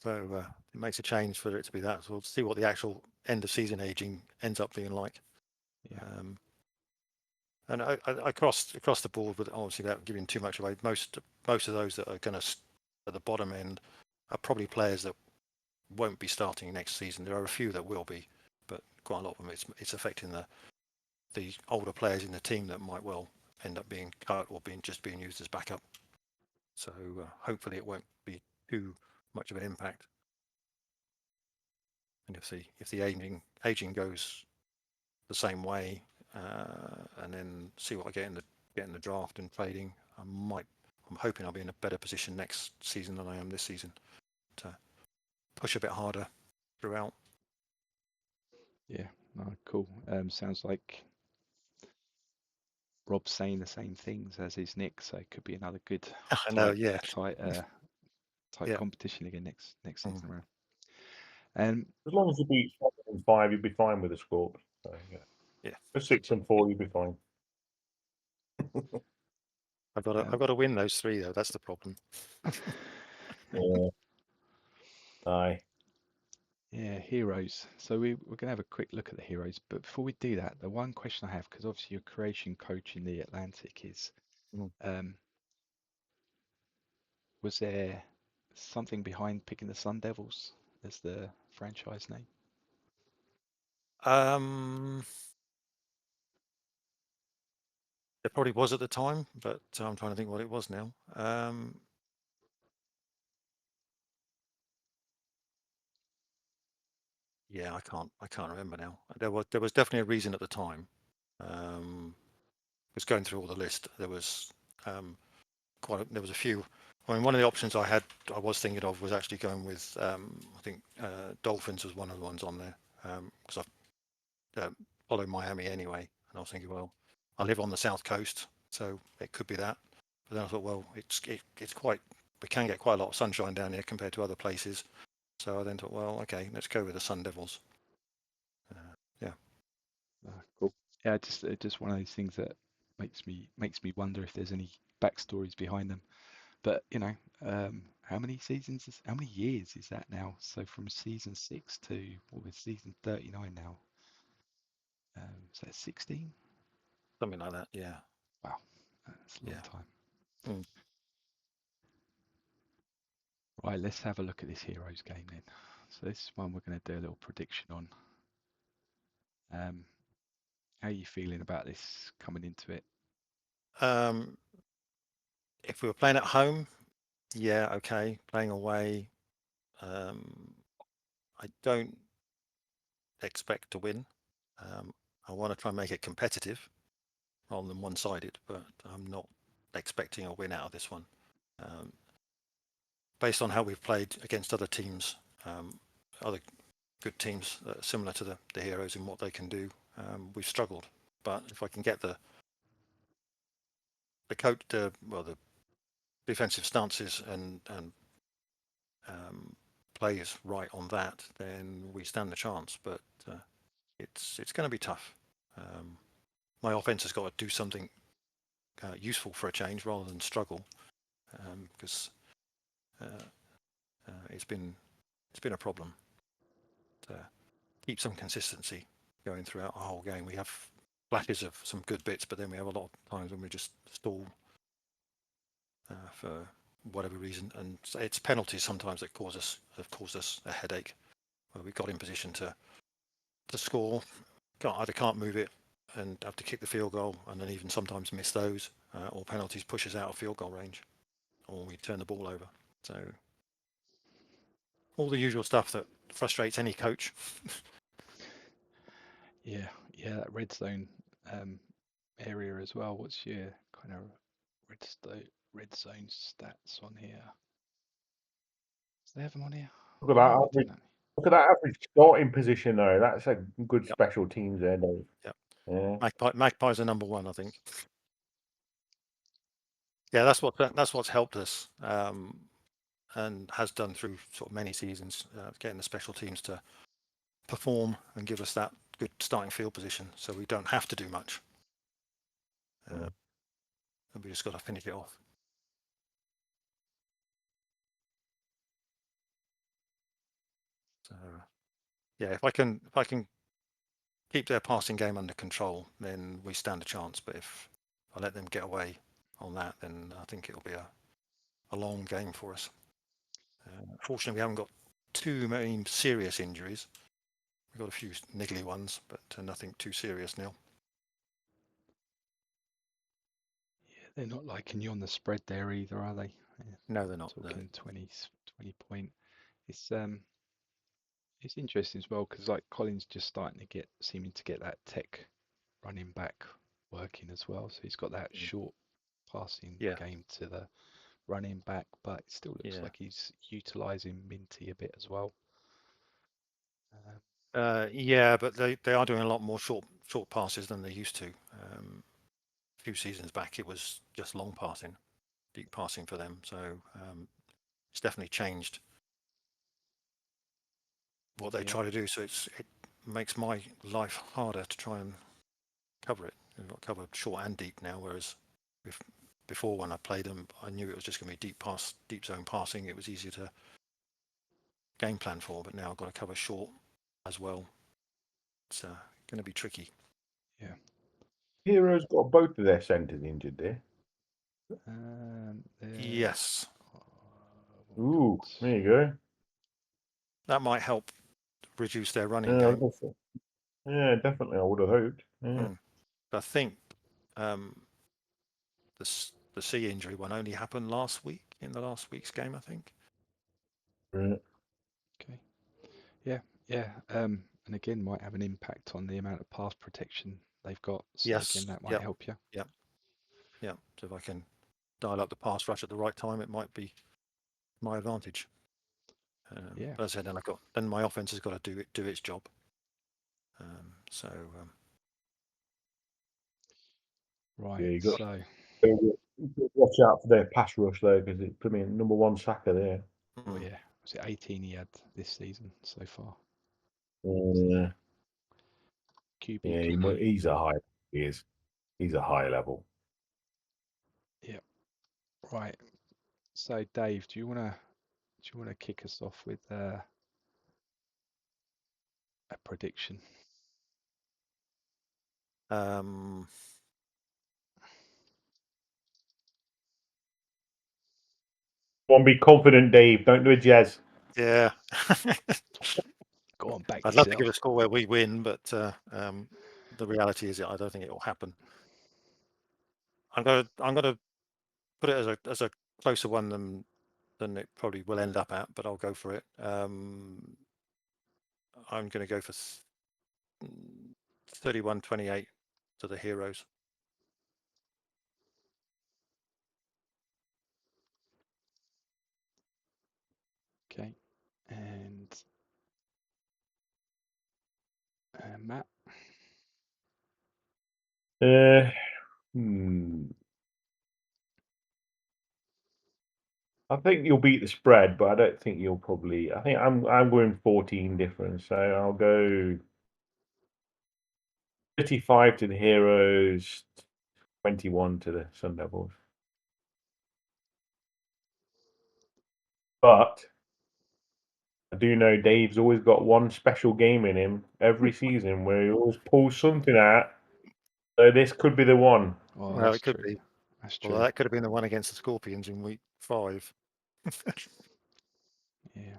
Speaker 3: So it makes a change for it to be that. So we'll see what the actual end of season aging ends up being like.
Speaker 1: Yeah.
Speaker 3: And I across the board, but obviously without giving too much away, most of those that are going to at the bottom end are probably players that won't be starting next season. There are a few that will be, but quite a lot of them it's affecting the older players in the team that might well end up being cut or being used as backup. So hopefully it won't be too much of an impact. And if the aging goes the same way, and then see what I get in the draft and trading, I'm hoping I'll be in a better position next season than I am this season to push a bit harder throughout.
Speaker 1: Yeah, no, cool. Sounds like Rob's saying the same things as is Nick, so it could be another good
Speaker 3: I know, yeah.
Speaker 1: tight competition again next season around.
Speaker 2: As long as you beat 7-5, you'll be fine with the score. So,
Speaker 3: yeah.
Speaker 2: For 6-4, you'll be fine.
Speaker 3: I've got to win those 3 though. That's the problem.
Speaker 2: Yeah. Aye.
Speaker 1: Yeah, heroes. So we're going to have a quick look at the heroes. But before we do that, the one question I have, because obviously you're creation coach in the Atlantic, is was there something behind picking the Sun Devils as the franchise name?
Speaker 3: There probably was at the time, but I'm trying to think what it was now. Yeah, I can't remember now. There was definitely a reason at the time. Was going through all the list. There was there was a few I mean, one of the options I was thinking of was actually going with, I think Dolphins was one of the ones on there, because I've followed Miami anyway, and I was thinking, well, I live on the south coast, so it could be that. But then I thought, well, it's quite, we can get quite a lot of sunshine down here compared to other places. So I then thought, well, okay, let's go with the Sun Devils. Yeah.
Speaker 1: Cool. Yeah, just one of those things that makes me wonder if there's any backstories behind them. But how many how many years is that now? So from season 6 to what was season 39 now? So 16?
Speaker 3: Something like that. Yeah.
Speaker 1: Wow, that's a long
Speaker 3: Yeah.
Speaker 1: time.
Speaker 3: Mm.
Speaker 1: Right, let's have a look at this Heroes game then. So this is one we're going to do a little prediction on. How are you feeling about this coming into it?
Speaker 3: If we were playing at home, yeah, okay. Playing away, I don't expect to win. I want to try and make it competitive rather than one-sided, but I'm not expecting a win out of this one. Based on how we've played against other teams, other good teams similar to the Heroes in what they can do, we've struggled. But if I can get the defensive stances and plays right on that, then we stand a chance. But it's going to be tough. My offense has got to do something useful for a change rather than struggle, because it's been a problem to keep some consistency going throughout the whole game. We have flashes of some good bits, but then we have a lot of times when we just stall for whatever reason, and it's penalties sometimes that have caused us a headache, where we got in position to score, either can't move it and have to kick the field goal, and then even sometimes miss those, or penalties push us out of field goal range, or we turn the ball over. So all the usual stuff that frustrates any coach.
Speaker 1: Yeah, that red zone area as well. What's your kind of red zone stats on here? Do they have them on here?
Speaker 2: Look at that
Speaker 1: Oh,
Speaker 2: average. Look at that average starting position though. That's a good special teams there, Dave.
Speaker 3: Yep.
Speaker 2: Yeah.
Speaker 3: Magpies are number one, I think. Yeah, that's what's helped us, and has done through sort of many seasons, getting the special teams to perform and give us that good starting field position, so we don't have to do much. And we just got to finish it off. So yeah, if I can keep their passing game under control, then we stand a chance. But if I let them get away on that, then I think it'll be a long game for us. Fortunately, we haven't got too many serious injuries. We've got a few niggly ones, but nothing too serious, Neil.
Speaker 1: Yeah, they're not liking you on the spread there either, are they? Yeah,
Speaker 3: No, they're not.
Speaker 1: talking 20 point. It's interesting as well because like Colin's just seeming to get that tech running back working as well. So he's got that short passing game to the running back, but it still looks like he's utilising Minty a bit as well.
Speaker 3: Yeah, but they are doing a lot more short passes than they used to. A few seasons back, it was just long passing, deep passing for them. So it's definitely changed what they try to do. So it makes my life harder to try and cover it. We've got covered short and deep now, whereas before when I played them, I knew it was just going to be deep zone passing. It was easier to game plan for, but now I've got to cover short as well. It's going to be tricky.
Speaker 1: Yeah.
Speaker 2: Heroes got both of their centres injured there.
Speaker 3: Yes.
Speaker 2: Ooh, there you go.
Speaker 3: That might help reduce their running game.
Speaker 2: Yeah, definitely. I would have hoped. Yeah.
Speaker 3: I think the C injury one only happened in the last week's game, I think.
Speaker 2: Right.
Speaker 1: Okay. Yeah. And again, might have an impact on the amount of pass protection they've got. So again, that might help you.
Speaker 3: Yeah. So if I can dial up the pass rush at the right time, it might be my advantage.
Speaker 1: Yeah.
Speaker 3: But as I said, then my offense has got to do its job.
Speaker 1: Right.
Speaker 2: Yeah, you got
Speaker 1: So
Speaker 2: to watch out for their pass rush though, because it's put me in number one sacker there.
Speaker 1: oh yeah, was it 18 he had this season so far?
Speaker 2: Yeah,
Speaker 1: QB.
Speaker 2: he's a high. He is. He's a high level.
Speaker 1: Yep. Right. So Dave, do you wanna kick us off with a prediction?
Speaker 3: Um,
Speaker 2: Go on, be confident, Dave. Don't do a jazz.
Speaker 3: yeah.
Speaker 1: Go on, back
Speaker 3: I'd love to
Speaker 1: yourself.
Speaker 3: give a score where we win, but the reality is, I don't think it will happen. I'm gonna put it as a closer one than it probably will end up at, but I'll go for it. I'm going to go for 31-28 to the Heroes.
Speaker 1: Okay. And Matt.
Speaker 2: I think you'll beat the spread, but I don't think you'll probably. I think I'm going 14 difference, so I'll go 35 to the Heroes, 21 to the Sun Devils. But I do know Dave's always got one special game in him every season where he always pulls something out. So this could be the one.
Speaker 1: Oh,
Speaker 3: Well,
Speaker 1: that's
Speaker 3: it could
Speaker 1: true.
Speaker 3: be.
Speaker 1: That's true.
Speaker 3: Well, that could have been the one against the Scorpions in week 5.
Speaker 1: Yeah.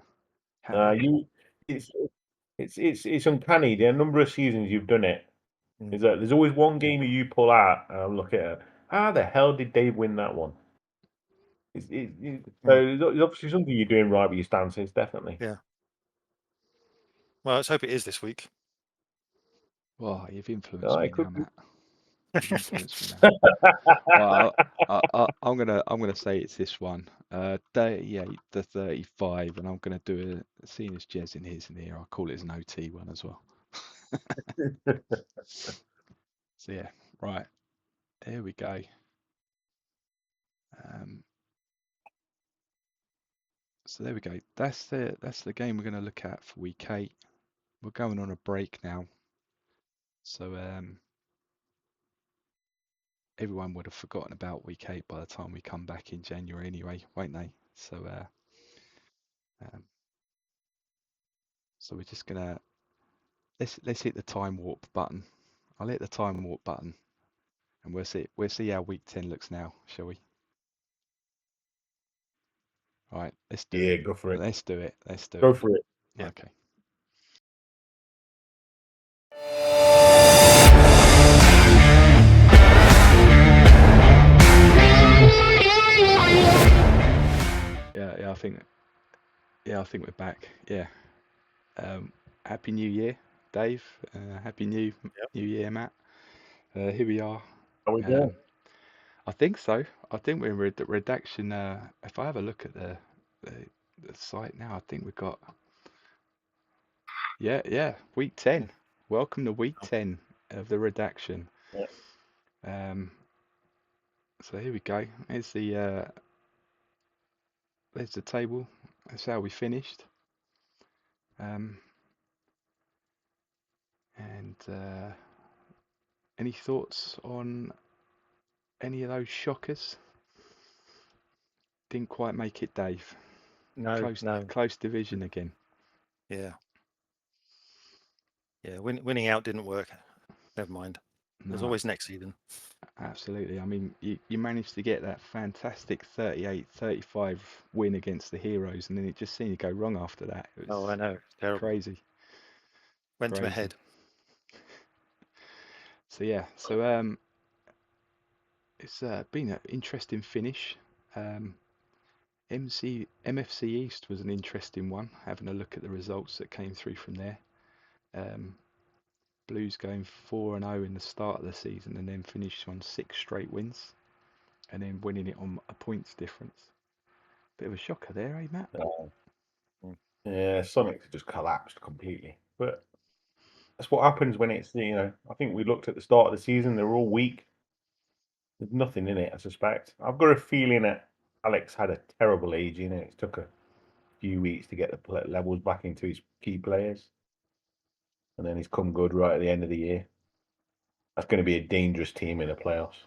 Speaker 2: It's uncanny. The number of seasons you've done it is that there's always one game that you pull out, and I look at it. How the hell did Dave win that one? So there's obviously something you're doing right with your stances, definitely.
Speaker 3: Yeah. Well, let's hope it is this week.
Speaker 1: Well, you've influenced me now, Matt. You've influenced me
Speaker 2: now.
Speaker 1: Well, I'm gonna say it's this one. 38 to 35, and I'm gonna do a seeing as Jez in his in here. I'll call it an OT one as well. So yeah, right. Here we go. So there we go. That's the game we're going to look at for week 8. We're going on a break now, so everyone would have forgotten about week 8 by the time we come back in January anyway, won't they? So so we're just gonna let's hit the time warp button. I'll hit the time warp button, and we'll see how week 10 looks now, shall we? All right, let's do it.
Speaker 2: Yeah, go for it.
Speaker 1: Let's do it. Let's do it.
Speaker 2: Go for it.
Speaker 1: Yeah. Okay. Yeah, I think we're back. Yeah. Happy New Year, Dave. Happy New Year, Matt. Here we are.
Speaker 2: Are we there?
Speaker 1: I think so. I think we're in redaction. If I have a look at the site now, I think we've got. Yeah, week 10. Welcome to week 10 of the redaction.
Speaker 2: Yeah.
Speaker 1: So here we go. There's the table. That's how we finished. And any thoughts on any of those shockers? Didn't quite make it, Dave.
Speaker 3: No,
Speaker 1: Close division again.
Speaker 3: Yeah. Winning out didn't work. Never mind. There's always next season.
Speaker 1: Absolutely. I mean, you managed to get that fantastic 38-35 win against the Heroes, and then it just seemed to go wrong after that. It was
Speaker 3: I know. It's terrible.
Speaker 1: Crazy.
Speaker 3: Went to my head.
Speaker 1: So yeah, it's been an interesting finish. MFC East was an interesting one, having a look at the results that came through from there. Blues going 4-0 in the start of the season and then finished on 6 straight wins. and then winning it on a points difference. Bit of a shocker there, eh, Matt?
Speaker 2: Yeah, Sonics just collapsed completely. But that's what happens when it's, I think we looked at the start of the season, they were all weak. There's nothing in it, I suspect. I've got a feeling that Alex had a terrible age in it. It took a few weeks to get the levels back into his key players. And then he's come good right at the end of the year. That's going to be a dangerous team in the playoffs.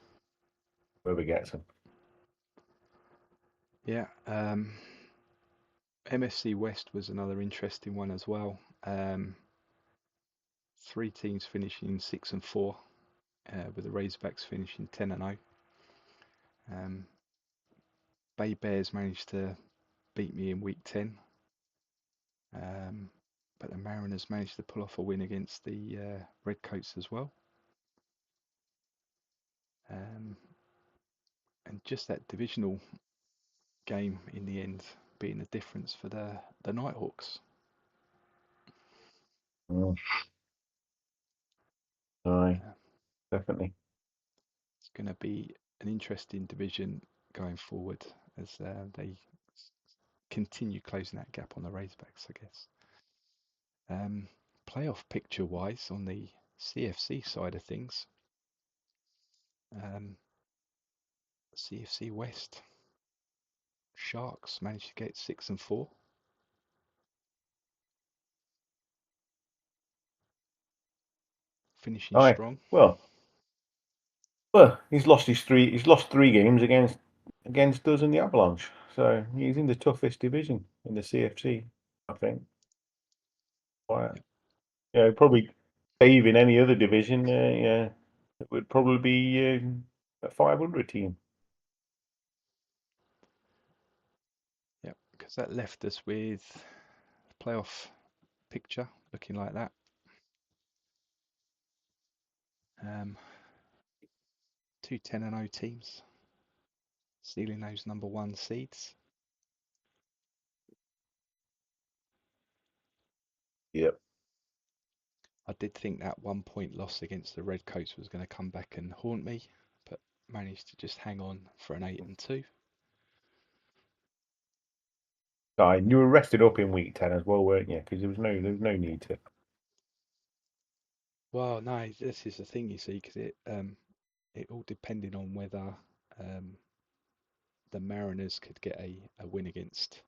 Speaker 2: Whoever gets them.
Speaker 1: Yeah. MSC West was another interesting one as well. 3 teams finishing 6 and 4, with the Razorbacks finishing 10 and 0. Bay Bears managed to beat me in week 10, but the Mariners managed to pull off a win against the Redcoats as well. And just that divisional game in the end being the difference for the Nighthawks.
Speaker 2: Aye, definitely.
Speaker 1: It's going to be an interesting division going forward as they continue closing that gap on the Razorbacks, I guess. Playoff picture wise, on the CFC side of things, CFC West Sharks managed to get 6 and 4. Finishing
Speaker 2: Aye.
Speaker 1: strong.
Speaker 2: Well, he's lost three games against us and the Avalanche. So he's in the toughest division in the CFC, I think. Wow. Yeah, probably saving any other division. Yeah, it would probably be a 500 team.
Speaker 1: Yep, because that left us with a playoff picture looking like that. 2 10 and 0 teams stealing those number 1 seeds.
Speaker 2: Yep.
Speaker 1: I did think that 1 point loss against the Redcoats was going to come back and haunt me, but managed to just hang on for an 8 and 2.
Speaker 2: You were rested up in week 10 as well, weren't you? Because there was no need to.
Speaker 1: Well, no, this is the thing, you see, because it all depended on whether the Mariners could get a win against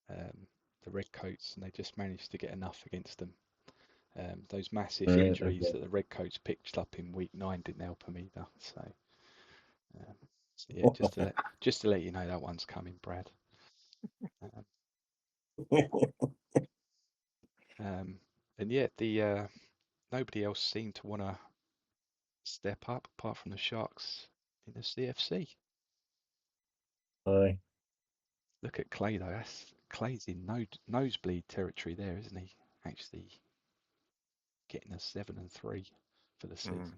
Speaker 1: the Redcoats, and they just managed to get enough against them. Those massive injuries that the Redcoats picked up in week 9 didn't help them either. So yeah, just to let you know that one's coming, Brad. And yet nobody else seemed to want to step up apart from the Sharks in the CFC.
Speaker 2: Aye.
Speaker 1: Look at Clay though. Clay's in nosebleed territory there, isn't he? Actually getting a 7 and 3 for the season.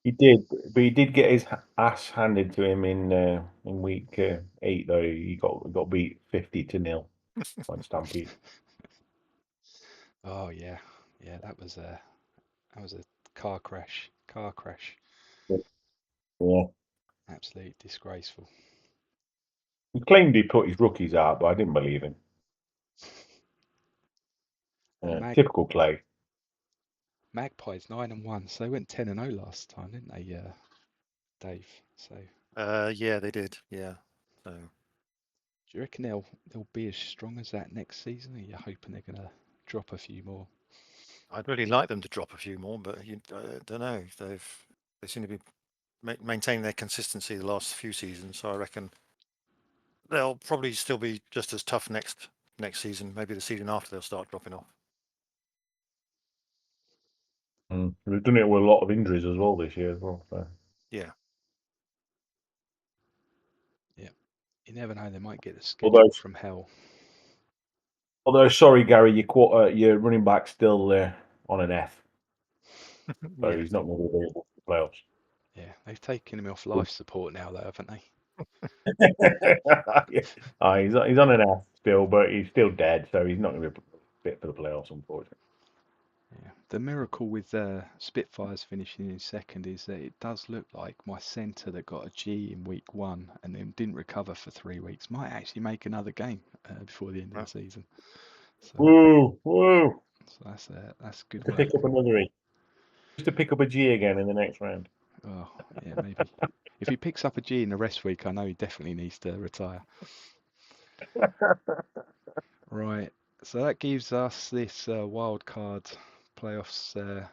Speaker 2: He did, but he did get his ass handed to him in week 8. Though he got beat 50-0 on Stampede.
Speaker 1: Oh yeah, that was a car crash.
Speaker 2: Yeah.
Speaker 1: Absolutely disgraceful.
Speaker 2: He claimed he put his rookies out, but I didn't believe him. Typical Clay.
Speaker 1: Magpies 9 and 1, so they went 10 and 0 last time, didn't they, Dave? So.
Speaker 3: Yeah, they did. Yeah. So.
Speaker 1: Do you reckon they'll be as strong as that next season? Or are you hoping they're going to drop a few more?
Speaker 3: I'd really like them to drop a few more, but I don't know. They seem to be maintaining their consistency the last few seasons, so I reckon they'll probably still be just as tough next season. Maybe the season after they'll start dropping off.
Speaker 2: They've done it with a lot of injuries as well this year as well. So.
Speaker 3: Yeah.
Speaker 1: Yeah. You never know, they might get the schedule from hell.
Speaker 2: Although, sorry, Gary, your running back's still on an F. So
Speaker 3: Yeah.
Speaker 2: he's not going to be available for the playoffs.
Speaker 1: Yeah, they've taken him off life support now, though, haven't they?
Speaker 2: He's on an F still, but he's still dead, so he's not going to be fit for the playoffs, unfortunately.
Speaker 1: Yeah, The miracle with Spitfires finishing in second is that it does look like my centre that got a G in week 1 and then didn't recover for 3 weeks might actually make another game before the end of the season. So,
Speaker 2: whoa!
Speaker 1: So that's good
Speaker 2: To
Speaker 1: work.
Speaker 2: pick up another E. Just to pick up a G again in the next round.
Speaker 1: Oh, yeah, maybe. If he picks up a G in the rest week, I know he definitely needs to retire. Right, so that gives us this wild card playoffs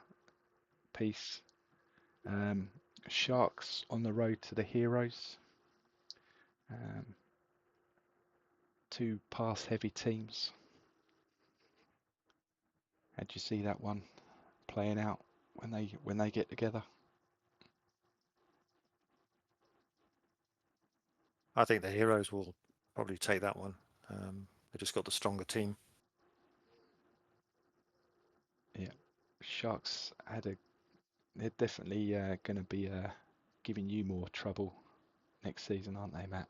Speaker 1: piece. Sharks on the road to the Heroes. 2 pass-heavy teams. How do you see that one playing out when they get together?
Speaker 3: I think the Heroes will probably take that one. They just got the stronger team.
Speaker 1: Yeah, Sharks they're definitely going to be giving you more trouble next season, aren't they, Matt?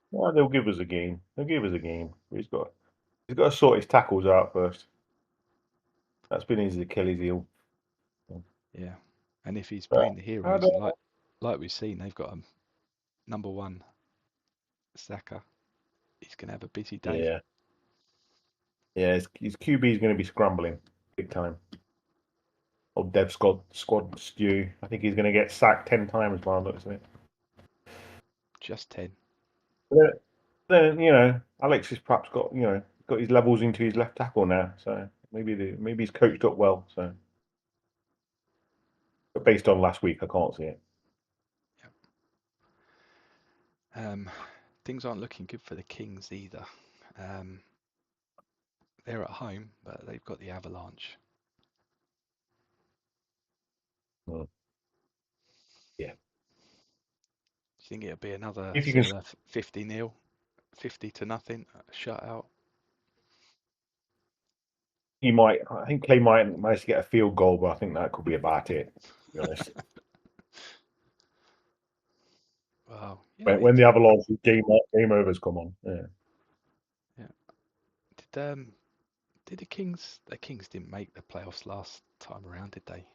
Speaker 2: Well, they'll give us a game. They'll give us a game. He's got to sort his tackles out first. That's been his Achilles heel.
Speaker 1: Yeah, and if he's playing the Heroes, like we've seen, they've got a number 1 Saka. He's going to have a busy day.
Speaker 2: Yeah. His QB is going to be scrambling big time. Old Dev squad stew. I think he's going to get sacked 10 times by the looks of it.
Speaker 1: Just 10.
Speaker 2: Then Alexis perhaps got his levels into his left tackle now, so maybe he's coached up well. So, but based on last week, I can't see it.
Speaker 1: Things aren't looking good for the Kings either. They're at home, but they've got the Avalanche.
Speaker 2: Yeah.
Speaker 1: Do you think it'll be another
Speaker 2: If you
Speaker 1: similar 50-0, 50-0 shutout?
Speaker 2: He might. I think Clay might manage to get a field goal, but I think that could be about it. To be honest.
Speaker 1: Wow.
Speaker 2: When the Avalanche game overs come on.
Speaker 1: Yeah. Did the Kings didn't make the playoffs last time around, did they?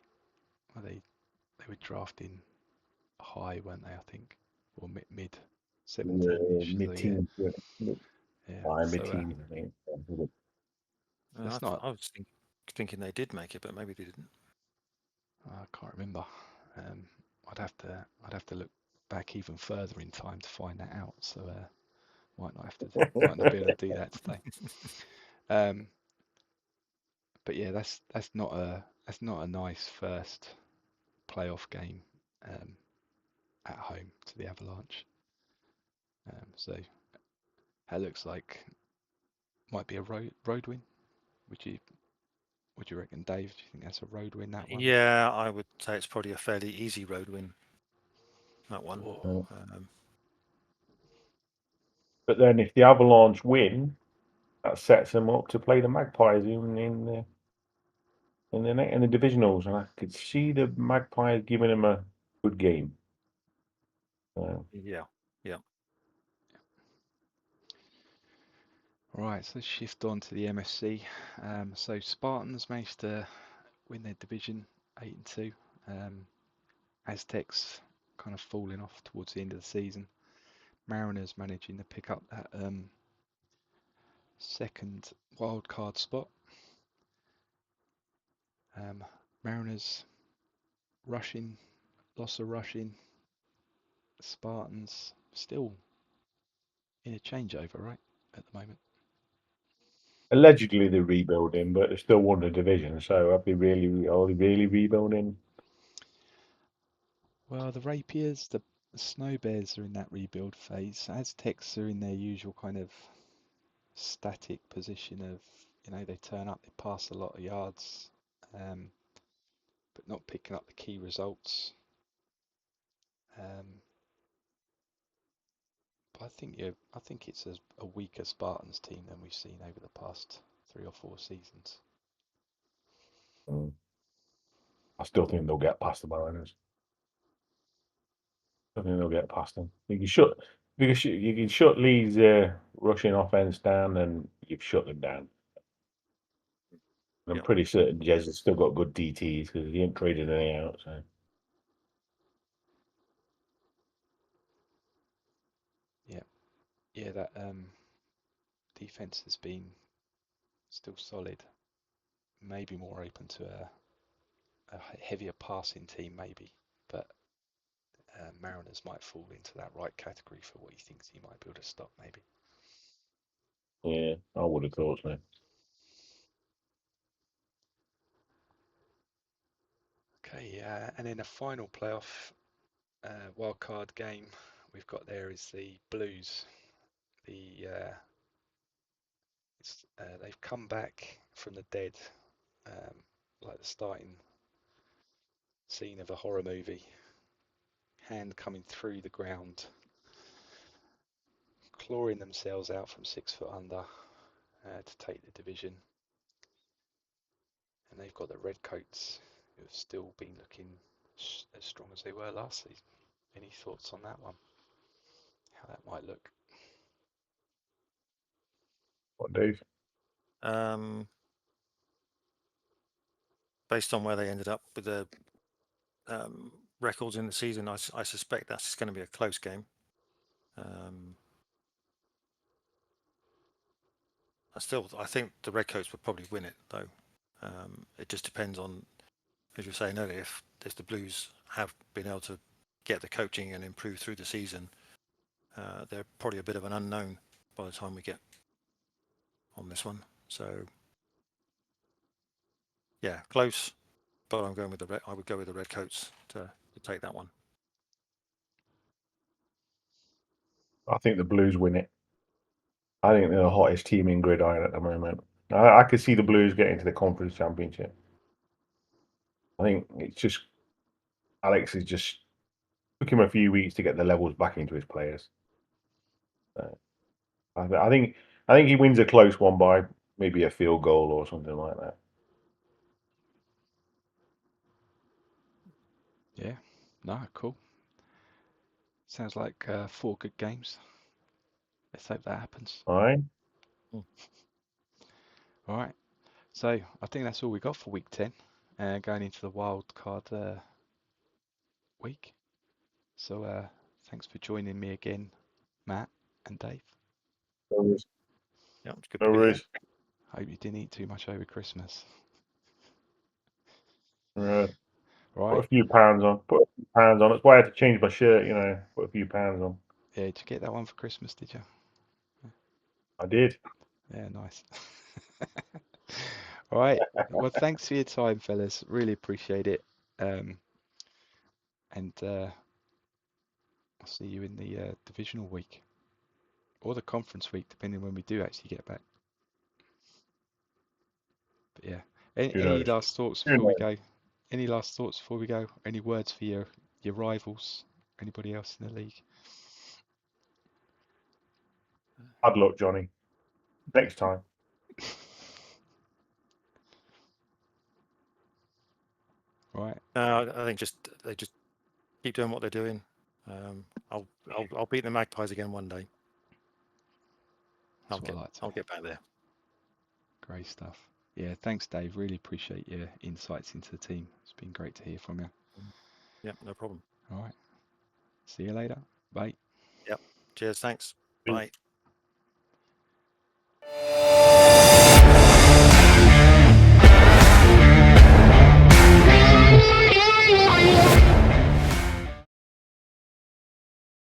Speaker 1: Well, they were drafting high, weren't they? I think, or mid 17ish.
Speaker 2: Mid-teens.
Speaker 1: Yeah.
Speaker 2: Mid-teens. I think.
Speaker 3: I was thinking they did make it, but maybe they didn't.
Speaker 1: I can't remember. I'd have to look back even further in time to find that out. So might not be able to do that today. But yeah, that's not a nice first playoff game at home to the Avalanche. So that looks like might be a road win. What do you reckon, Dave? Do you think that's a road win, that one?
Speaker 3: Yeah, I would say it's probably a fairly easy road win. That one.
Speaker 2: But then if the Avalanche win, that sets them up to play the Magpies in the divisionals, and I could see the Magpies giving them a good game.
Speaker 3: Yeah.
Speaker 1: Right, so let's shift on to the MSC. So Spartans managed to win their division 8-2. Aztecs kind of falling off towards the end of the season. Mariners managing to pick up that second wildcard spot. Mariners loss of rushing. Spartans still in a changeover, right, at the moment.
Speaker 2: Allegedly they're rebuilding, but they still won the division. So are they really rebuilding?
Speaker 1: Well, the Rapiers, the Snow Bears are in that rebuild phase. Aztecs are in their usual kind of static position of, they turn up, they pass a lot of yards, but not picking up the key results. But I think it's a weaker Spartans team than we've seen over the past 3 or 4 seasons.
Speaker 2: I still think they'll get past the Mariners. I think they'll get past them. You can shut Lee's rushing offense down, and you've shut them down. I'm
Speaker 3: Yep.
Speaker 2: pretty certain Jez has still got good DTs because he ain't traded any out. So
Speaker 1: Yeah, that defense has been still solid. Maybe more open to a heavier passing team, maybe, but Mariners might fall into that right category for what he thinks he might be able to stop, maybe.
Speaker 2: yeah, I would have thought so.
Speaker 1: Okay, and then a final playoff wild card game we've got there is the Blues. They've come back from the dead, like the starting scene of a horror movie. Hand coming through the ground, clawing themselves out from 6 foot under to take the division. And they've got the Redcoats, who have still been looking as strong as they were last season. Any thoughts on that one? How that might look?
Speaker 2: What, Dave?
Speaker 3: Based on where they ended up with the records in the season, I suspect that's going to be a close game. I think the Redcoats would probably win it, though. It just depends on, as you were saying earlier, if the Blues have been able to get the coaching and improve through the season. They're probably a bit of an unknown by the time we get on this one. So, yeah, close. But I'm going with I would go with the Redcoats to take that one.
Speaker 2: I think the Blues win it. I think they're the hottest team in gridiron at the moment. I could see the Blues getting to the conference championship. I think it's just Alex is just took him a few weeks to get the levels back into his players. I think he wins a close one by maybe a field goal or something like that.
Speaker 1: Yeah, no, cool. Sounds like 4 good games. Let's hope that happens.
Speaker 2: All right.
Speaker 1: All right. So I think that's all we got for week 10, going into the wild card week. So thanks for joining me again, Matt and Dave.
Speaker 2: No worries.
Speaker 3: Yeah, it's good
Speaker 2: No
Speaker 3: to be here.
Speaker 2: worries.
Speaker 1: Hope you didn't eat too much over Christmas.
Speaker 2: Right.
Speaker 1: Right.
Speaker 2: Put a few pounds on. That's why I had to change my shirt. Put a few pounds on.
Speaker 1: Yeah, did you get that one for Christmas? Did you?
Speaker 2: I did.
Speaker 1: Yeah, nice. All right. Well, thanks for your time, fellas. Really appreciate it. And I'll see you in the divisional week or the conference week, depending when we do actually get back. But yeah, any last thoughts before we go? Any last thoughts before we go? Any words for your rivals? Anybody else in the league?
Speaker 2: Bad luck, Johnny. Next time.
Speaker 1: Right.
Speaker 3: I think they just keep doing what they're doing. I'll beat the Magpies again one day. I'll get back there.
Speaker 1: Great stuff. Yeah, thanks, Dave. Really appreciate your insights into the team. It's been great to hear from you.
Speaker 3: Yeah, no problem.
Speaker 1: All right. See you later. Bye.
Speaker 3: Yep. Cheers. Thanks. Bye.